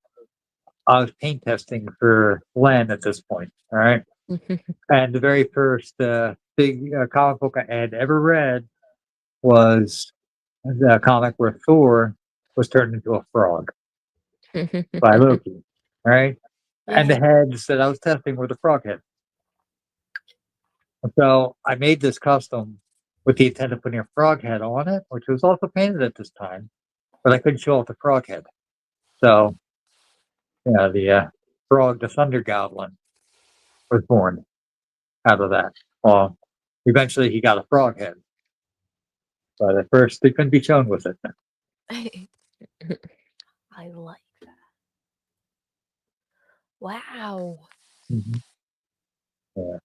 I was paint testing for Len at this point. All right. And the very first big comic book I had ever read was the comic where Thor was turned into a frog by Loki. Right. And the Yeah. heads that I was testing were the frog heads. So I made this custom with the intent of putting a frog head on it, which was also painted at this time, but I couldn't show off the frog head. So, yeah, the Thunder Goblin was born out of that. Well, eventually he got a frog head, but at first they couldn't be shown with it. I like that. Wow. Mhm. Yeah.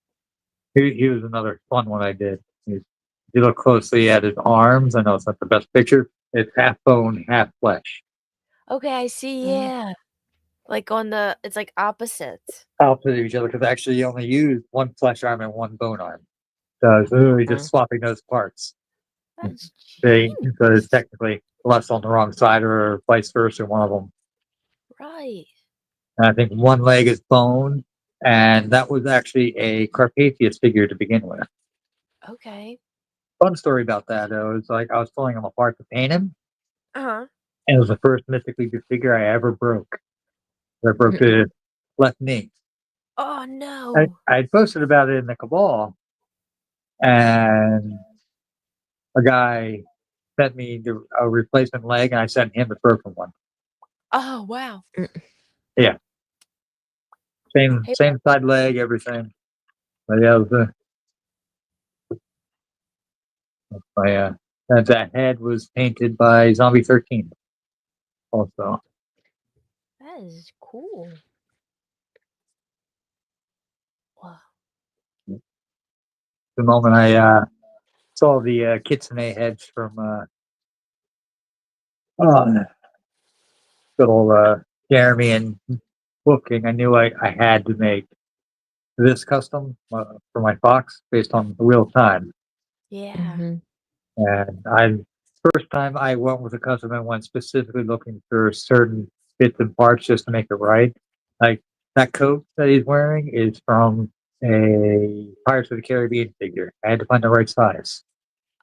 He was another fun one I did. If you look closely at his arms, I know it's not the best picture. It's half bone, half flesh. Okay, I see. Oh, Yeah. Like on the, it's like opposites. Opposite of each other because actually you only use one flesh arm and one bone arm. So it's literally just wow. swapping those parts. That's So it's genius. technically less on the wrong side or vice versa, one of them. Right. And I think one leg is bone, and that was actually a Carpathius figure to begin with. Okay. Fun story about that though is, like, I was pulling him apart to paint him, Uh-huh. and it was the first Mythic League figure I ever broke. I broke the left knee. Oh I no. I had posted about it in the Cabal, and a guy sent me a replacement leg, and I sent him the broken one. Oh wow. Yeah, same Hey, same side leg, everything. But yeah, it was my that head was painted by Zombie 13. Also, that is cool. Wow. the moment I saw the Kitsune heads from oh, good old Jeremy and Booking, I knew I had to make this custom for my Fox based on real time. Yeah. Mhm. And I first time I went with a custom, I went specifically looking for certain bits and parts just to make it right. Like, that coat that he's wearing is from a Pirates of the Caribbean figure. I had to find the right size.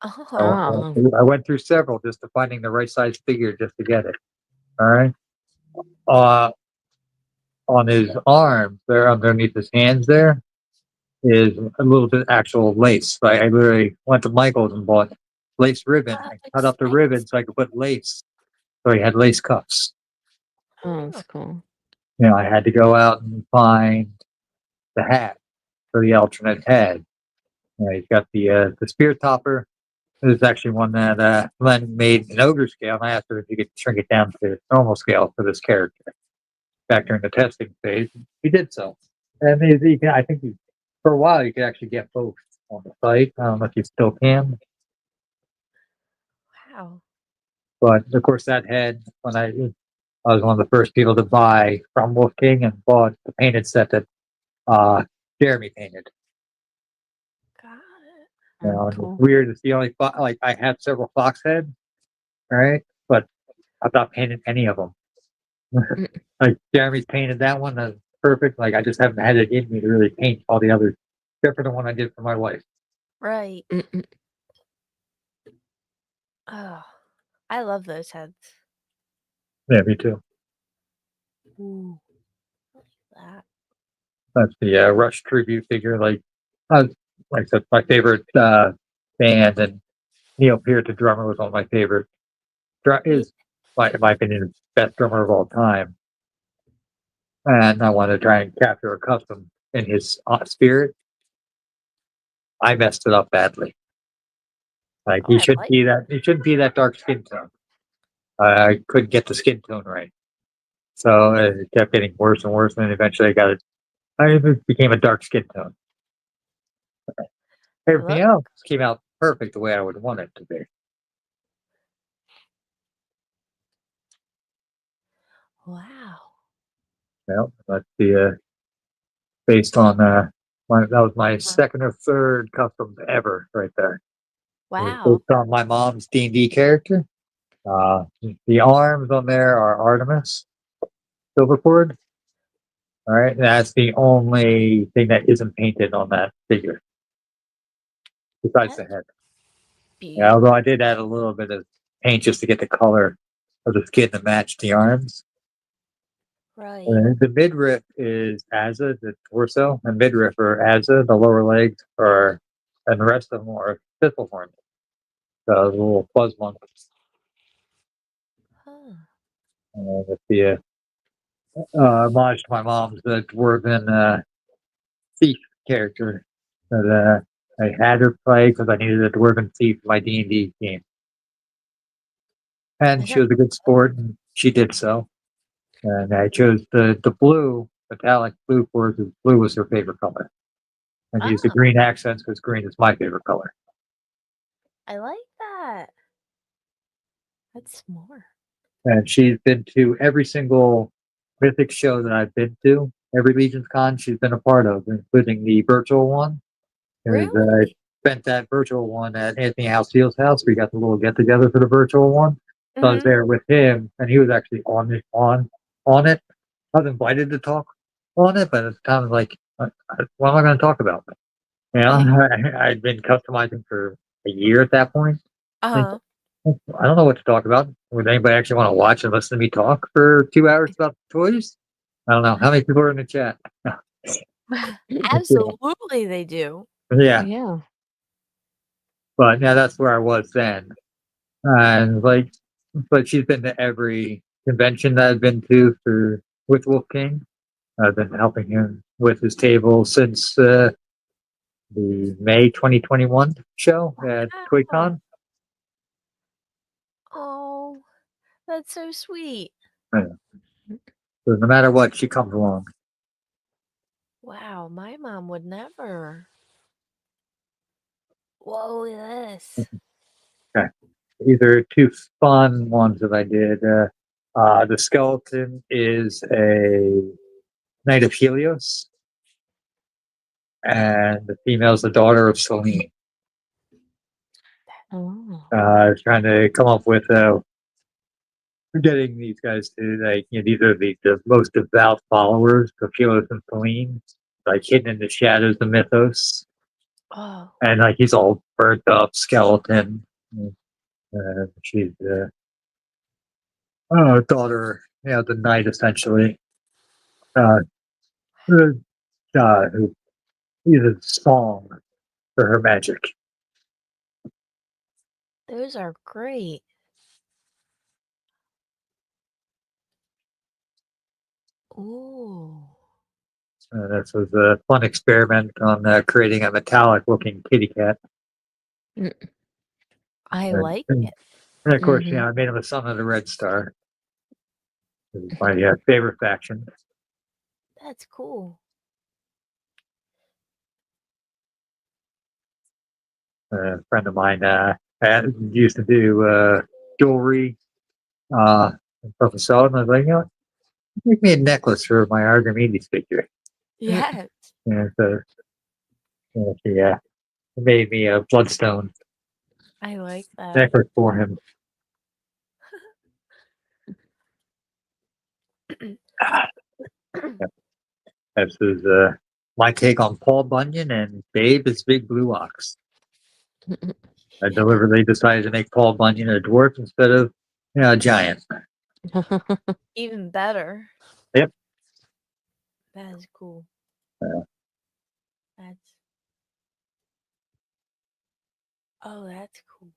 Oh. I went through several just to finding the right size figure just to get it. All right. Uh, on his arm, there underneath his hands, there is a little bit actual lace. I literally went to Michael's and bought lace ribbon. I cut up the I ribbon so I could put lace. So he had lace cuffs. Oh, oh, that's cool. I had to go out and find the hat for the alternate head. He's got the spear topper. This is actually one that Len made in ogre scale, and I asked her if he could shrink it down to normal scale for this character back during the testing phase. He did so, and I think he For a while, you could actually get both on the site. I don't know if you still can, Wow. but of course, that head when I was one of the first people to buy from Wolf King and bought the painted set that Jeremy painted. Got it. You Oh, know, and it's cool. weird. It's the only like I have several fox heads, right? But I've not painted any of them. Mm, Like Jeremy's painted that one, that's perfect. Like I just haven't had it in me to really paint all the others, except for the one I did for my wife. Right. mm, mm. Oh, I love those heads. Yeah, me too. Ooh, I like that. That's the Rush tribute figure. Like I said, my favorite band, and Neil Peart, the drummer, was one of my favorite. Yeah. Is, in my opinion, the best drummer of all time. And I want to try and capture a custom in his spirit. I messed it up badly. Like Oh, I like. he shouldn't be that dark skin tone. I couldn't get the skin tone right, so it kept getting worse and worse. And eventually, I got it. It became a dark skin tone. Everything Look. else came out perfect the way I would want it to be. Wow. Well, that's the based on that was my second or third custom ever right there. It was Wow. based on my mom's D&D character. The arms on there are Artemis Silvercord. All right, and that's the only thing that isn't painted on that figure, besides the That's head. Yeah, beautiful. although I did add a little bit of paint just to get the color of the skin to match the arms. Right. The midriff is Azza, the torso, and midriff are Azza, the lower legs are, and the rest of them are Thistlehorn, the little fuzz monkeys. Huh. With the homage to my mom's dwarven thief character that I had her play because I needed a dwarven thief for my D&D game, and Those she are was a good sport, and she did so. And I chose the blue metallic blue for her because blue was her favorite color, and used the oh, green accents because green is my favorite color. I like that. That's smart. And she's been to every single Mythic show that I've been to, every Legion's Con she's been a part of, including the virtual one. Because I Really? spent that virtual one at Anthony Halsteel's house. We got the little get together for the virtual one. So I was Mm-hmm. there with him, and he was actually on it. I was invited to talk on it, but it's kind of like, what am I going to talk about? You know, I'd been customizing for a year at that point. Like, Uh-huh. I don't know what to talk about. Would anybody actually want to watch and listen to me talk for 2 hours about toys? I don't know. How many people are in the chat? Absolutely, they do. Yeah, Yeah. but yeah, that's where I was then. And but she's been to every convention that I've been to for with Wolf King. I've been helping him with his table since the May 2021 show at Wow. ToyCon. Oh, that's so sweet. Yeah. So no matter what, she comes along. Wow, my mom would never. Whoa, look at this. Okay. These are two fun ones that I did. The skeleton is a Knight of Helios, and the female is the daughter of Selene. Oh. I was trying to come up with getting these guys to these are the most devout followers of Helios and Selene, like hidden in the shadows of mythos, Oh, and like he's all burnt up skeleton. She's the daughter, the knight essentially. Uh, who uses song for her magic. those are great. Ooh, This was a fun experiment on creating a metallic looking kitty cat. Mm, I like And it. of course, mhm. I made him a son of the Red Star. This is my favorite faction. That's cool. A friend of mine used to do jewelry and stuff and sell it. And I was like, make me a necklace for my Archimedes figure. Yes. And so, yeah, he made me a bloodstone I like that. necklace for him. That's his, my take on Paul Bunyan and Babe is Big Blue Ox. I deliberately decided to make Paul Bunyan a dwarf instead of a giant. Even better. Yep. That is cool. Yeah. That's that's cool.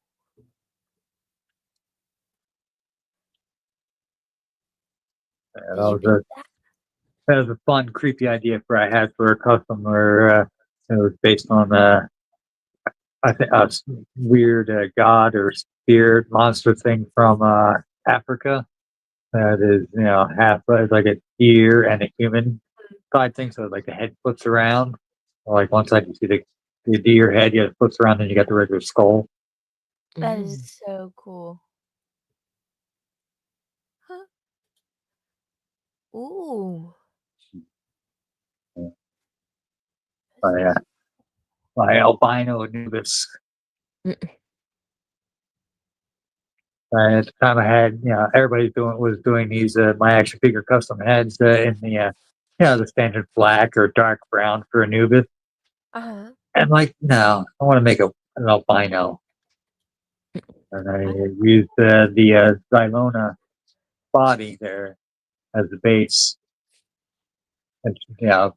That Did you was paint a that was a fun, creepy idea for I had for a customer. It was based on I think a weird god or spirit monster thing from Africa. That is, half it's like a deer and a human side thing. So like the head flips around. Like one side you see the deer head, it flips around, and you got the regular skull. that? Is so cool. Huh? Ooh. Yeah. That's My, my albino Anubis. At the time I had, everybody was doing these my action figure custom heads in the the standard black or dark brown for Anubis. uh-huh. And like, no, I want to make an albino. And I used the Xylona body there as the base. And got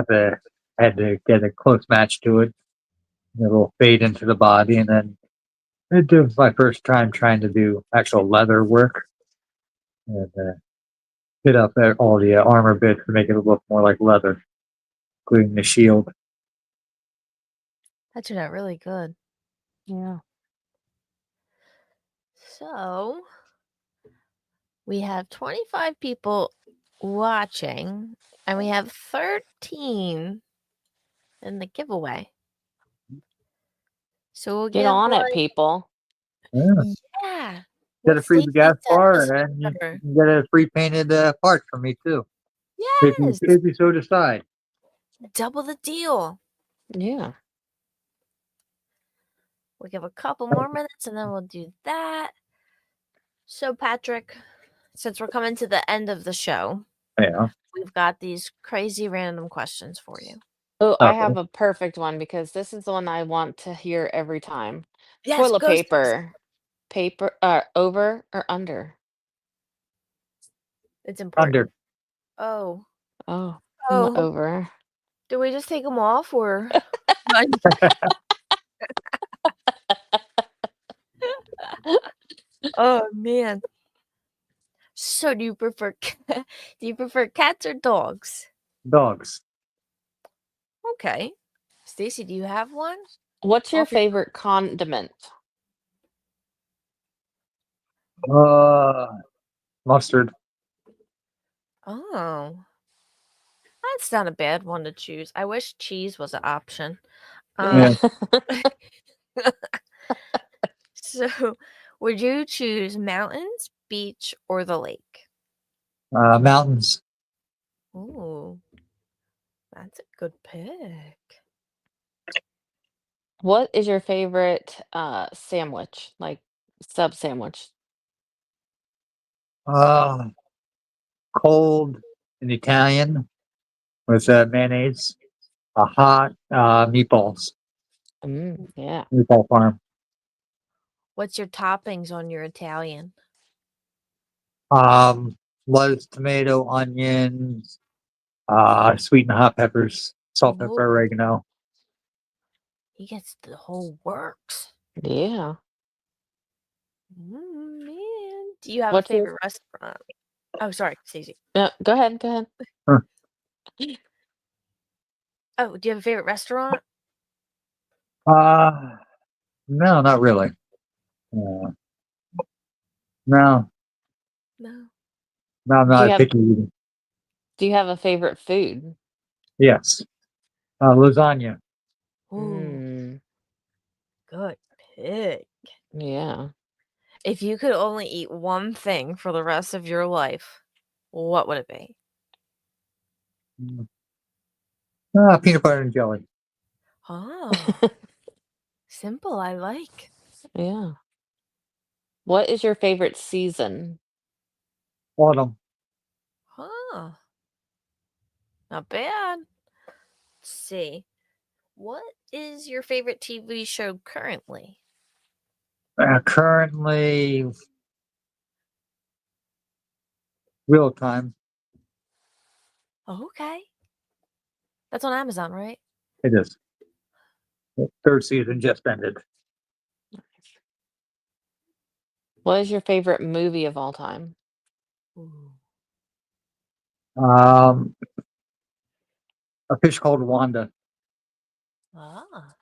the had to get a close match to it. A little fade into the body, and then it was my first time trying to do actual leather work. And hit up all the armor bits to make it look more like leather, including the shield. That turned out really good. Yeah. So we have 25 people watching, and we have 13 in the giveaway. So we'll Get give on it, people. Yeah. yeah. Get We'll a free sleep gas that bar, and you December. can get a free painted part from me too. Yes. If you so decide. Double the deal. Yeah. We'll give a couple more minutes and then we'll do that. So, Patrick, since we're coming to the end of the show, Yeah. we've got these crazy random questions for you. Oh, I Okay. have a perfect one because this is the one I want to hear every time. Yes, Toilet go Stacy. paper, over or under? It's important. Under. Oh. Oh, Oh. over. Do we just take them off or? Oh man. So do you prefer cats or dogs? Dogs. Okay. Stacy, do you have one? What's your Off your- favorite condiment? Mustard. Oh. That's not a bad one to choose. I wish cheese was an option. Yeah. So would you choose mountains, beach, or the lake? Mountains. Ooh, that's a good pick. What is your favorite sandwich? Like sub sandwich? Uh, Cold in Italian with mayonnaise. Hot meatballs. Yeah. Meatball farm. What's your toppings on your Italian? Lettuce, tomato, onions, sweet and hot peppers, salt, Ooh, pepper, oregano. he gets the whole works. Yeah. Man. Do you have a What's your favorite restaurant? Oh, sorry, Stacey. no, go ahead, go ahead. Huh. Oh, do you have a favorite restaurant? Uh, no, not really. Uh, no, No. no, I'm Do you not have picky eating. do you have a favorite food? Yes. Lasagna. Ooh, Mm. Good pick. Yeah. If you could only eat one thing for the rest of your life, what would it be? Mm. Peanut butter and jelly. Oh, simple, I like. Yeah. What is your favorite season? Autumn. Huh, not bad. Let's see. What is your favorite TV show currently? Currently, real time. Oh, okay. That's on Amazon, right? It is. The third season just ended. What is your favorite movie of all time? Ooh. Um, a fish called Wanda. Ah.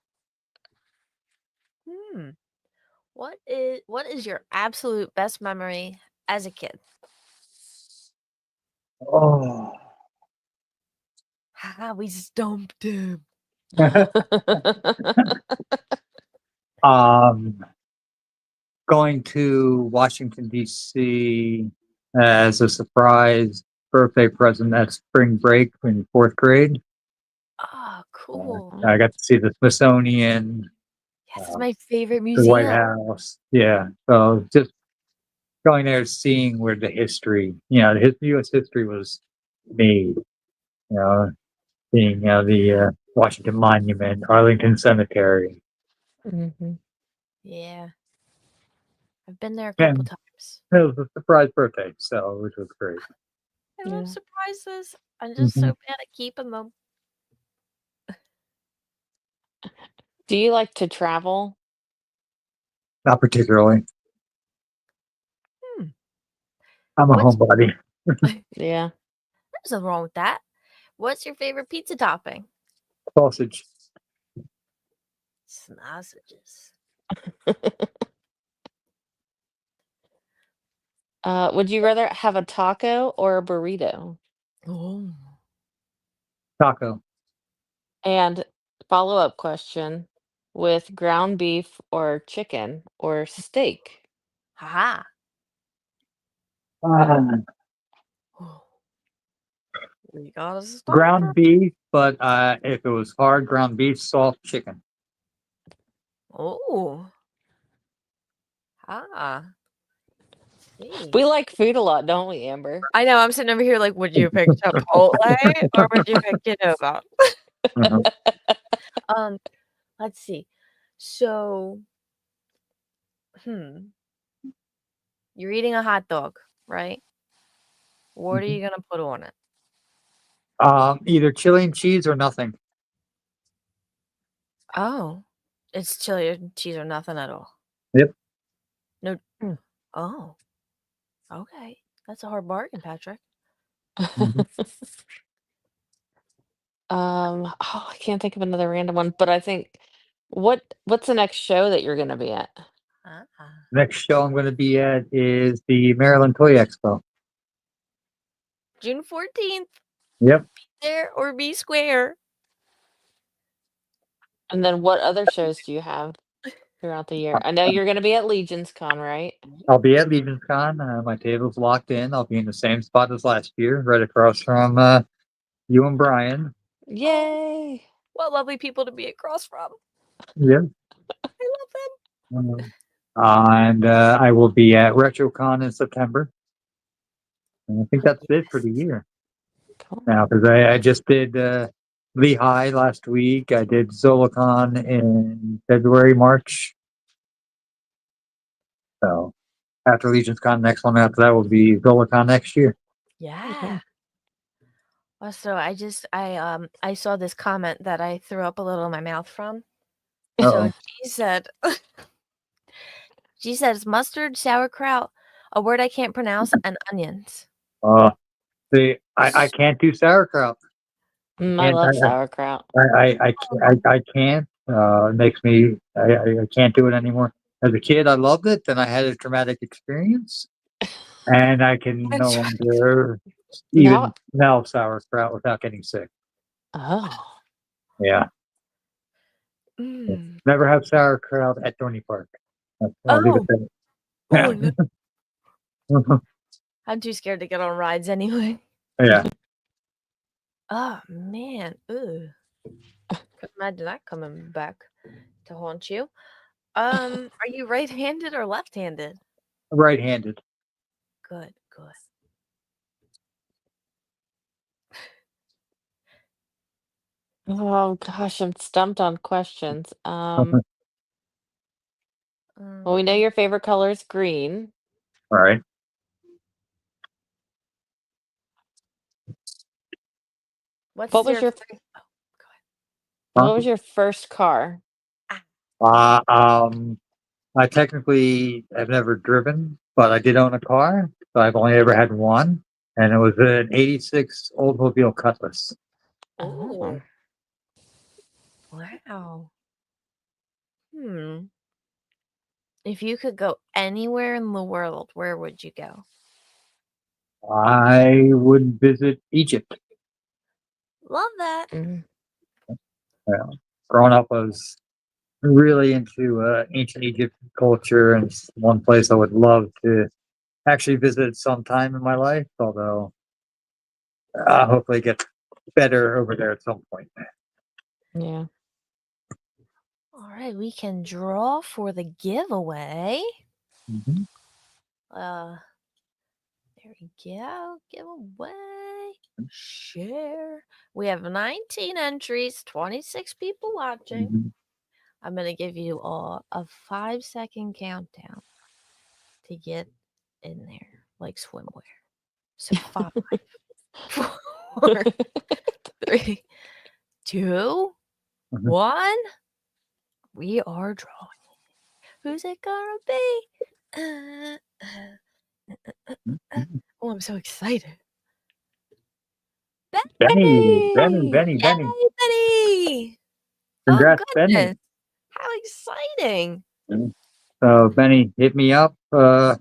Hmm. What is your absolute best memory as a kid? Oh, Haha, we stumped him. um, going to Washington D.C. as a surprise birthday present at spring break in fourth grade. Ah, cool. I got to see the Smithsonian, Yes, it's uh, my favorite the White museum. House. Yeah, so just going there, seeing where the history, the U.S. history was made. You know, seeing the Washington Monument, Arlington Cemetery, Mhm. Yeah, I've been there a couple and times. it was a surprise birthday, so which was great. I love Yeah. surprises. I'm just Hmm. so bad at keeping them. Do you like to travel? Not particularly. Hmm. I'm a What's homebody. There's Yeah. nothing wrong with that. What's your favorite pizza topping? Sausage. Sausages. Would you rather have a taco or a burrito? Oh. Taco. And follow-up question, with ground beef or chicken or steak? Haha. Uh, Oh, we got a Ground stomper. beef, but if it was hard ground beef, soft chicken. Oh. Ah. See. We like food a lot, don't we, Amber? I know, I'm sitting over here like, would you pick Chipotle or would you pick Qdoba? Uh-huh. Um, let's see. So, hmm, you're eating a hot dog, right? What are Mhm. you gonna put on it? Either chili and cheese or nothing. Oh, it's chili and cheese or nothing at all. Yep. No. Hmm. Oh, okay. That's a hard bargain, Patrick. Mhm. Oh, I can't think of another random one, but I think what's the next show that you're gonna be at? Ah. Next show I'm going to be at is the Maryland Toy Expo. June 14th. Yep. There or be square. And then what other shows do you have throughout the year? I know you're gonna be at Legion's Con, right? I'll be at Legion's Con. My table's locked in. I'll be in the same spot as last year, right across from you and Brian. Oh, Yay! what lovely people to be across from. Yep. I love them. And I will be at RetroCon in September. And I think that's it for the Yes. year Cool. now, because I just did Lehigh last week. I did Zolicon in February, March. So after Legion's Con, next one after that will be Zolicon next year. Yeah. Okay. Also, I saw this comment that I threw up a little in my mouth from. So Uh-oh. she says mustard, sauerkraut, a word I can't pronounce, and onions. See, I can't do sauerkraut. I Can't love sauerkraut. I can't. It makes me I can't do it anymore. As a kid, I loved it. Then I had a traumatic experience, and I can no longer Now even smell sauerkraut without getting sick. oh. Yeah. Mm. Never have sauerkraut at Dorney Park. I'll leave it Oh, there. oh Yeah. no. I'm too scared to get on rides anyway. Yeah. Oh man. Ooh. Couldn't imagine that coming back to haunt you. Are you right-handed or left-handed? Right-handed. Good, good. Oh gosh, I'm stumped on questions. All Well, we know Um, your favorite color is green. right. what's What was your your oh, go ahead. what was your first car? Ah, Uh, um, I technically have never driven, but I did own a car. So I've only ever had one, and it was an '86 Oldsmobile Cutlass. Oh. oh, wow. Hmm. If you could go anywhere in the world, where would you go? I would visit Egypt. Love that. Mm. Yeah. Growing up, I was really into ancient Egyptian culture, and it's one place I would love to actually visit sometime in my life. Although hopefully get better over there at some point. Yeah. All right, we can draw for the giveaway. Mhm. Uh, there we go. Giveaway. Share. We have 19 entries, 26 people watching. Mhm. I'm going to give you all a 5-second countdown to get in there, like swimwear. So 5, 4, 3, 2, Mhm. 1. We are drawing. Who's it gonna be? Uh, Mhm. oh, I'm so excited. Benny, Benny! Benny. Yay, Benny! Oh, Congrats, Benny. goodness. How exciting. So, Benny, hit me up. You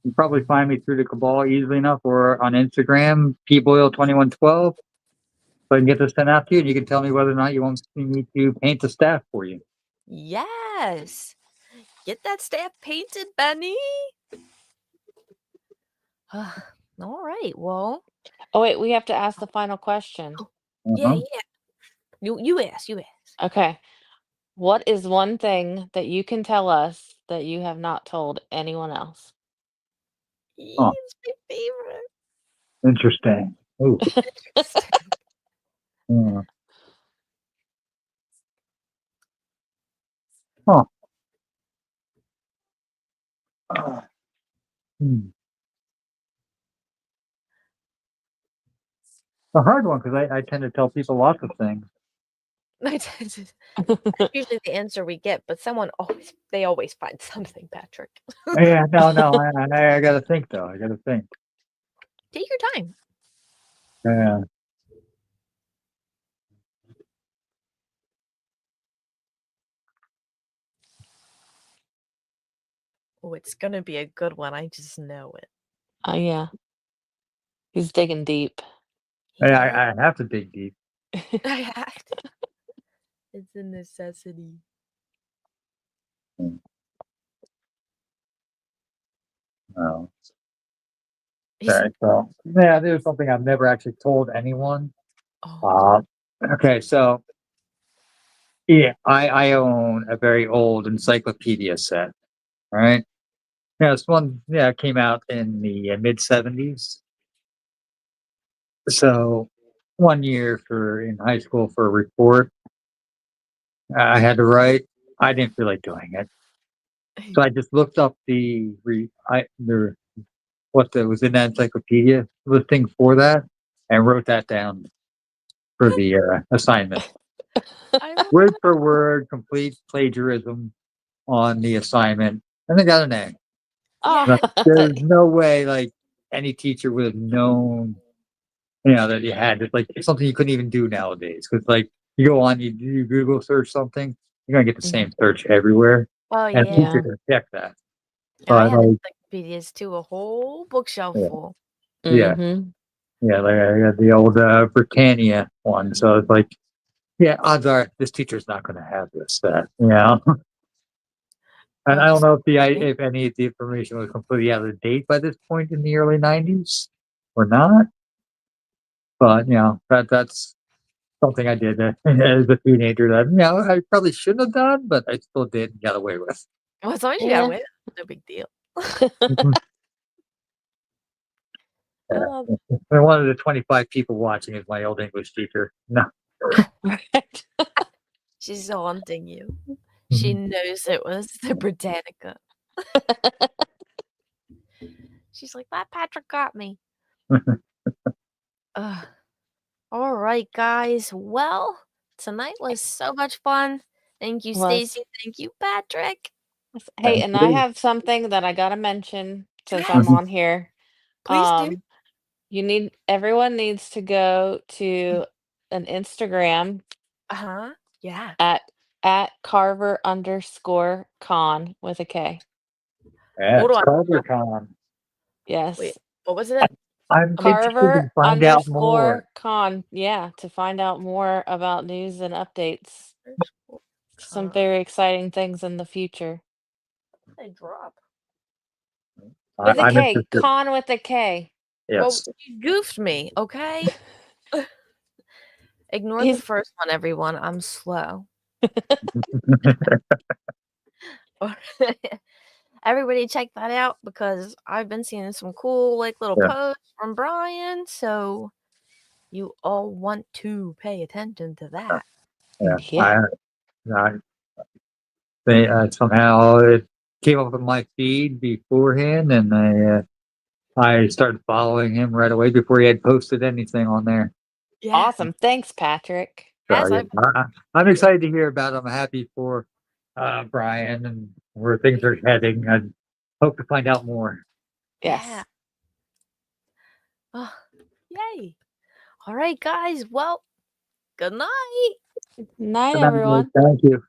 can probably find me through the Cabal easily enough or on Instagram, pboyle2112. So I can get this sent out to you and you can tell me whether or not you want me to paint the staff for you. Yes. Get that staff painted, Benny. All right. Well, Oh wait, we have to ask the final question. yeah, Uh-huh. yeah. You ask. You ask. Okay. What is one thing that you can tell us that you have not told anyone else? Oh, It's my favorite. interesting. Ooh. Interesting. Yeah. Huh. Hmm. A hard one because I tend to tell people lots of things. That's usually the answer we get, but they always find something, Patrick. Yeah, no, I gotta think though. I gotta think. Take your time. Yeah. Oh, it's gonna be a good one. I just know it. Oh yeah. He's digging deep. Yeah, I have to dig deep. I have to. It's a necessity. Hmm. Oh. All He's right. So yeah, there's something I've never actually told anyone. oh, Uh, okay, so yeah, I own a very old encyclopedia set, right? Yeah, this one yeah came out in the mid '70s. So one year for in high school for a report, I had to write. I didn't feel like doing it, so I just looked up the what was in that encyclopedia listing for that, and wrote that down for the assignment, I love word for word, complete plagiarism on the assignment, and they got an A. Oh, Like, there's Yay! no way like any teacher would have known, that you had it's like it's something you couldn't even do nowadays. Because like you go on, you Google search something, you're gonna get the mhm. same search everywhere, Oh and a teacher Yeah. yeah. can check that. I But have like, encyclopedias too, a whole bookshelf yeah, full. yeah, Mhm. yeah, like I got the old Britannia one, so it's like yeah, odds are this teacher's not going to have this. And I Oh, don't know sorry. if any of the information was completely out of date by this point in the early '90s or not. But that's something I did as a teenager that I probably shouldn't have done, but I still did and got away with. Well, as long as you got Yeah. away, no big deal. Mhm. Um, Yeah. And one of the 25 people watching is my old English teacher. No. Right. she's haunting you. She Mhm. knows it was the Britannica. She's like, that Patrick got me. Ugh. All right, guys. Well, tonight was so much fun. Thank you, Was. Stacy. Thank you, Patrick. Hey, Thank and I you. have something that I gotta mention since I'm Yes, Mhm. on here. please do. Um, everyone needs to go to an Instagram Uh-huh. Yeah. at Carver_con with a K. Yeah, Hold it's on. CulverCon. Wait, Yes. what was it? I'm interested Carver to find out more. underscore con. Yeah, to find out more about news and updates. Some Con. very exciting things in the future. They drop. With a I'm K. interested. Con with a K. Well, Yes. you goofed me, okay? Ignore the He's first one, everyone. I'm slow. Everybody check that out because I've been seeing some cool little Yeah. posts from Brian, so you all want to pay attention to that. Yeah. yeah. I they somehow it came up in my feed beforehand, and I started following him right away before he had posted anything on there. Yeah. Awesome. Thanks, Patrick. So Yes, yeah, I've I'm excited to hear about him. I'm happy for Brian and where things are heading. I hope to find out more. yeah. Yes. Oh, yay. All right, guys. Well, good night. Night, Good night, Blake. everyone. Thank you.